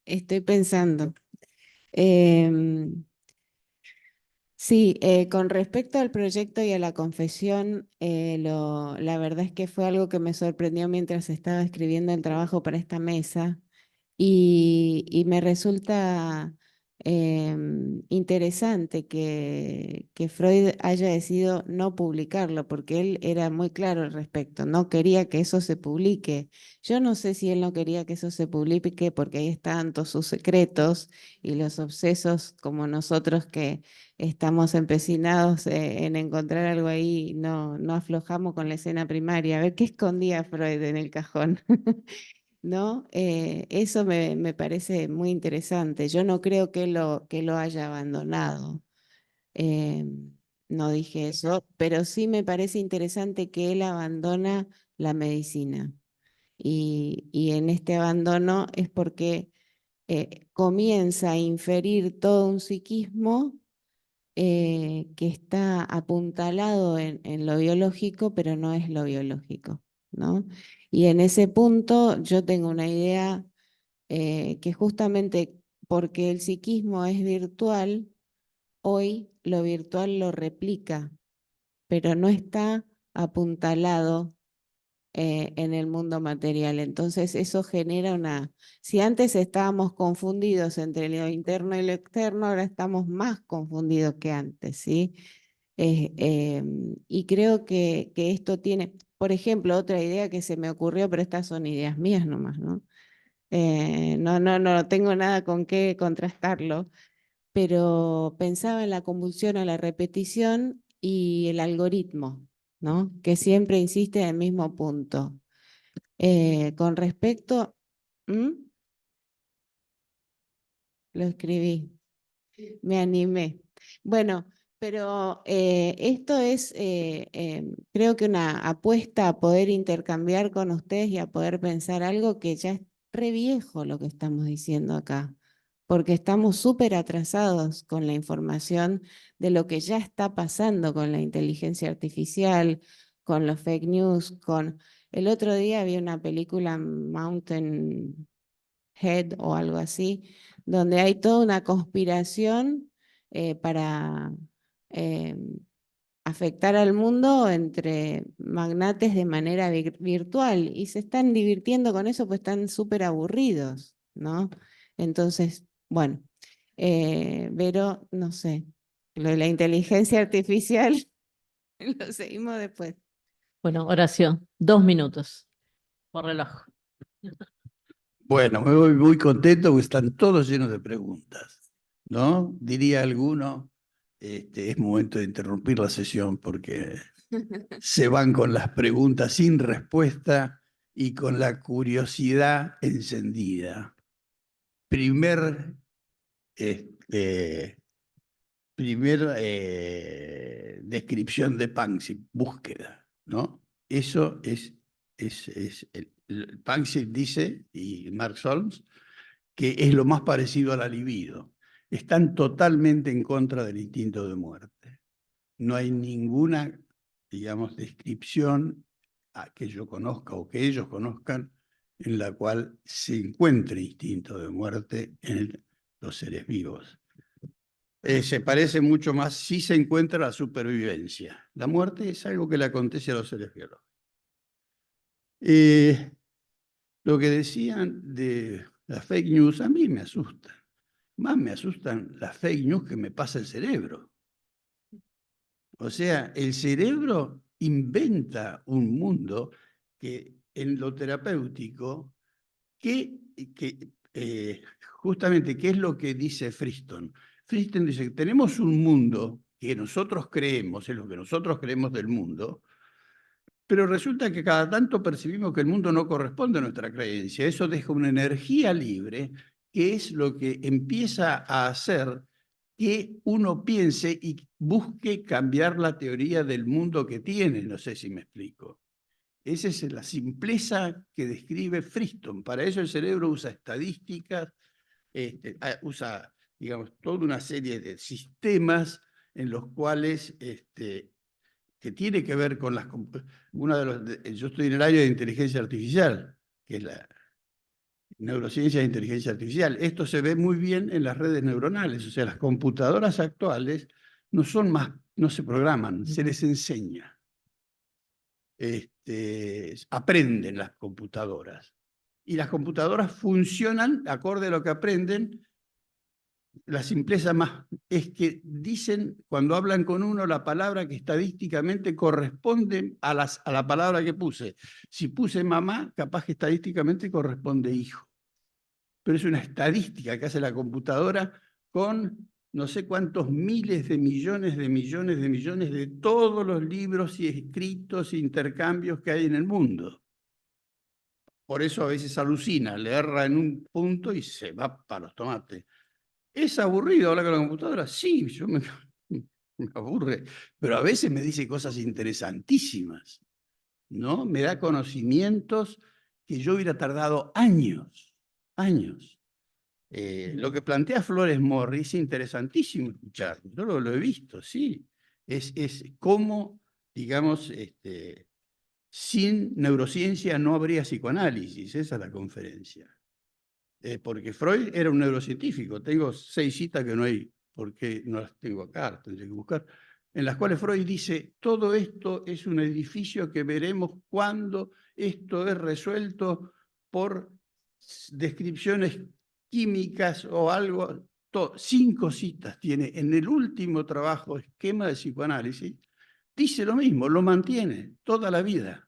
Estoy pensando. Sí, con respecto al proyecto y a la confesión, la verdad es que fue algo que me sorprendió mientras estaba escribiendo el trabajo para esta mesa y me resulta Interesante que Freud haya decidido no publicarlo, porque él era muy claro al respecto, no quería que eso se publique. Yo no sé si él no quería que eso se publique porque ahí están todos sus secretos y los obsesos como nosotros que estamos empecinados en encontrar algo ahí, no aflojamos con la escena primaria. A ver qué escondía Freud en el cajón. ¿No? Eso me parece muy interesante. Yo no creo que lo haya abandonado. Eh, no dije eso, pero sí me parece interesante que él abandona la medicina. Y en este abandono es porque comienza a inferir todo un psiquismo que está apuntalado en lo biológico, pero no es lo biológico, ¿no? Y en ese punto yo tengo una idea que justamente porque el psiquismo es virtual, hoy lo virtual lo replica, pero no está apuntalado en el mundo material. Entonces eso genera una... Si antes estábamos confundidos entre lo interno y lo externo, ahora estamos más confundidos que antes, ¿sí? Y creo que esto tiene, por ejemplo, otra idea que se me ocurrió, pero estas son ideas mías nomás, ¿no? No tengo nada con qué contrastarlo, pero pensaba en la convulsión a la repetición y el algoritmo, ¿no? Que siempre insiste en el mismo punto. Con respecto, ¿Mm? Lo escribí, me animé. Bueno, pero esto es, creo que una apuesta a poder intercambiar con ustedes y a poder pensar algo que ya es re viejo lo que estamos diciendo acá, porque estamos súper atrasados con la información de lo que ya está pasando con la inteligencia artificial, con los fake news, con... El otro día vi una película Mountain Head o algo así, donde hay toda una conspiración para afectar al mundo entre magnates de manera virtual y se están divirtiendo con eso, pues están súper aburridos, ¿no? Entonces, bueno, Vero, no sé, lo de la inteligencia artificial lo seguimos después.
Bueno, Horacio, 2 minutos por reloj.
Bueno, me voy muy contento porque están todos llenos de preguntas, ¿no? Diría alguno, es momento de interrumpir la sesión porque se van con las preguntas sin respuesta y con la curiosidad encendida. Primer descripción de Panksepp, búsqueda, ¿no? Eso es Panksepp dice, y Mark Solms, que es lo más parecido a la libido. Están totalmente en contra del instinto de muerte. No hay ninguna, digamos, descripción que yo conozca o que ellos conozcan en la cual se encuentre instinto de muerte en los seres vivos. Se parece mucho más si se encuentra la supervivencia. La muerte es algo que le acontece a los seres biológicos. Lo que decían de las fake news a mí me asustan. Más me asustan las fake news que me pasa el cerebro. O sea, el cerebro inventa un mundo que en lo terapéutico, justamente, ¿qué es lo que dice Friston? Friston dice que tenemos un mundo que nosotros creemos, es lo que nosotros creemos del mundo, pero resulta que cada tanto percibimos que el mundo no corresponde a nuestra creencia. Eso deja una energía libre, que es lo que empieza a hacer que uno piense y busque cambiar la teoría del mundo que tiene. No sé si me explico. Esa es la simpleza que describe Friston. Para eso el cerebro usa estadísticas, usa, digamos, toda una serie de sistemas en los cuales que tiene que ver con las... yo estoy en el área de inteligencia artificial, que es la neurociencia de inteligencia artificial. Esto se ve muy bien en las redes neuronales, o sea, las computadoras actuales no son más, no se programan, se les enseña. Aprenden las computadoras. Y las computadoras funcionan acorde a lo que aprenden la simpleza más es que dicen, cuando hablan con uno, la palabra que estadísticamente corresponde a la palabra que puse. Si puse mamá, capaz que estadísticamente corresponde hijo. Pero es una estadística que hace la computadora con no sé cuántos miles de millones de todos los libros y escritos e intercambios que hay en el mundo. Por eso a veces alucina, le erra en un punto y se va para los tomates. ¿Es aburrido hablar con la computadora? Sí, me aburre, pero a veces me dice cosas interesantísimas, ¿no? Me da conocimientos que yo hubiera tardado años. Lo que plantea Flores Morri es interesantísimo escuchar, yo lo he visto, sí. Es cómo, digamos, sin neurociencia no habría psicoanálisis, esa es la conferencia. Porque Freud era un neurocientífico, tengo 6 citas que no hay, porque no las tengo acá, tendré que buscar, en las cuales Freud dice, todo esto es un edificio que veremos cuando esto es resuelto por descripciones químicas o algo. 5 citas tiene en el último trabajo, Esquema de Psicoanálisis, dice lo mismo, lo mantiene toda la vida.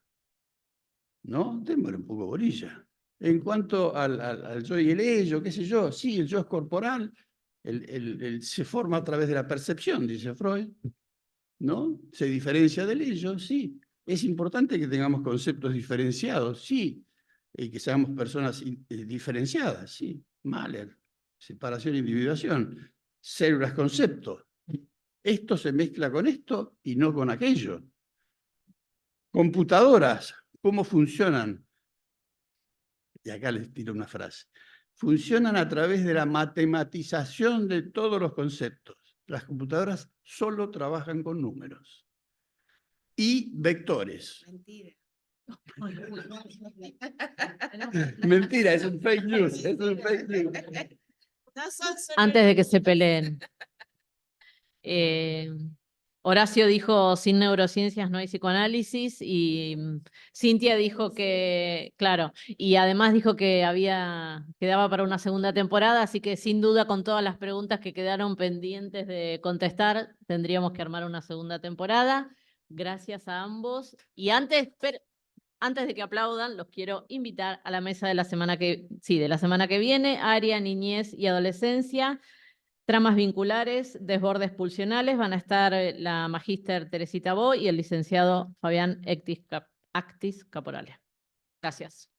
¿No? Démosle un poco bolilla. En cuanto al yo y el ello, qué sé yo, sí, el yo es corporal, se forma a través de la percepción, dice Freud, ¿no? Se diferencia del ello, sí. Es importante que tengamos conceptos diferenciados, sí. Que seamos personas diferenciadas, sí. Mahler, separación e individuación. Células, conceptos. Esto se mezcla con esto y no con aquello. Computadoras, ¿cómo funcionan? Y acá les tiro una frase. Funcionan a través de la matematización de todos los conceptos. Las computadoras solo trabajan con números. Y vectores.
Mentira.
Mentira, es un fake news. Es un fake news.
Antes de que se peleen. Horacio dijo, sin neurociencias no hay psicoanálisis, y Cintia dijo que, claro, y además dijo que quedaba para una segunda temporada, así que sin duda con todas las preguntas que quedaron pendientes de contestar, tendríamos que armar una segunda temporada. Gracias a ambos. Y antes de que aplaudan, los quiero invitar a la mesa de la semana que viene, área, niñez y adolescencia. Tramas vinculares, desbordes pulsionales, van a estar la magíster Teresita Boy y el licenciado Fabián Actis Caporale. Gracias.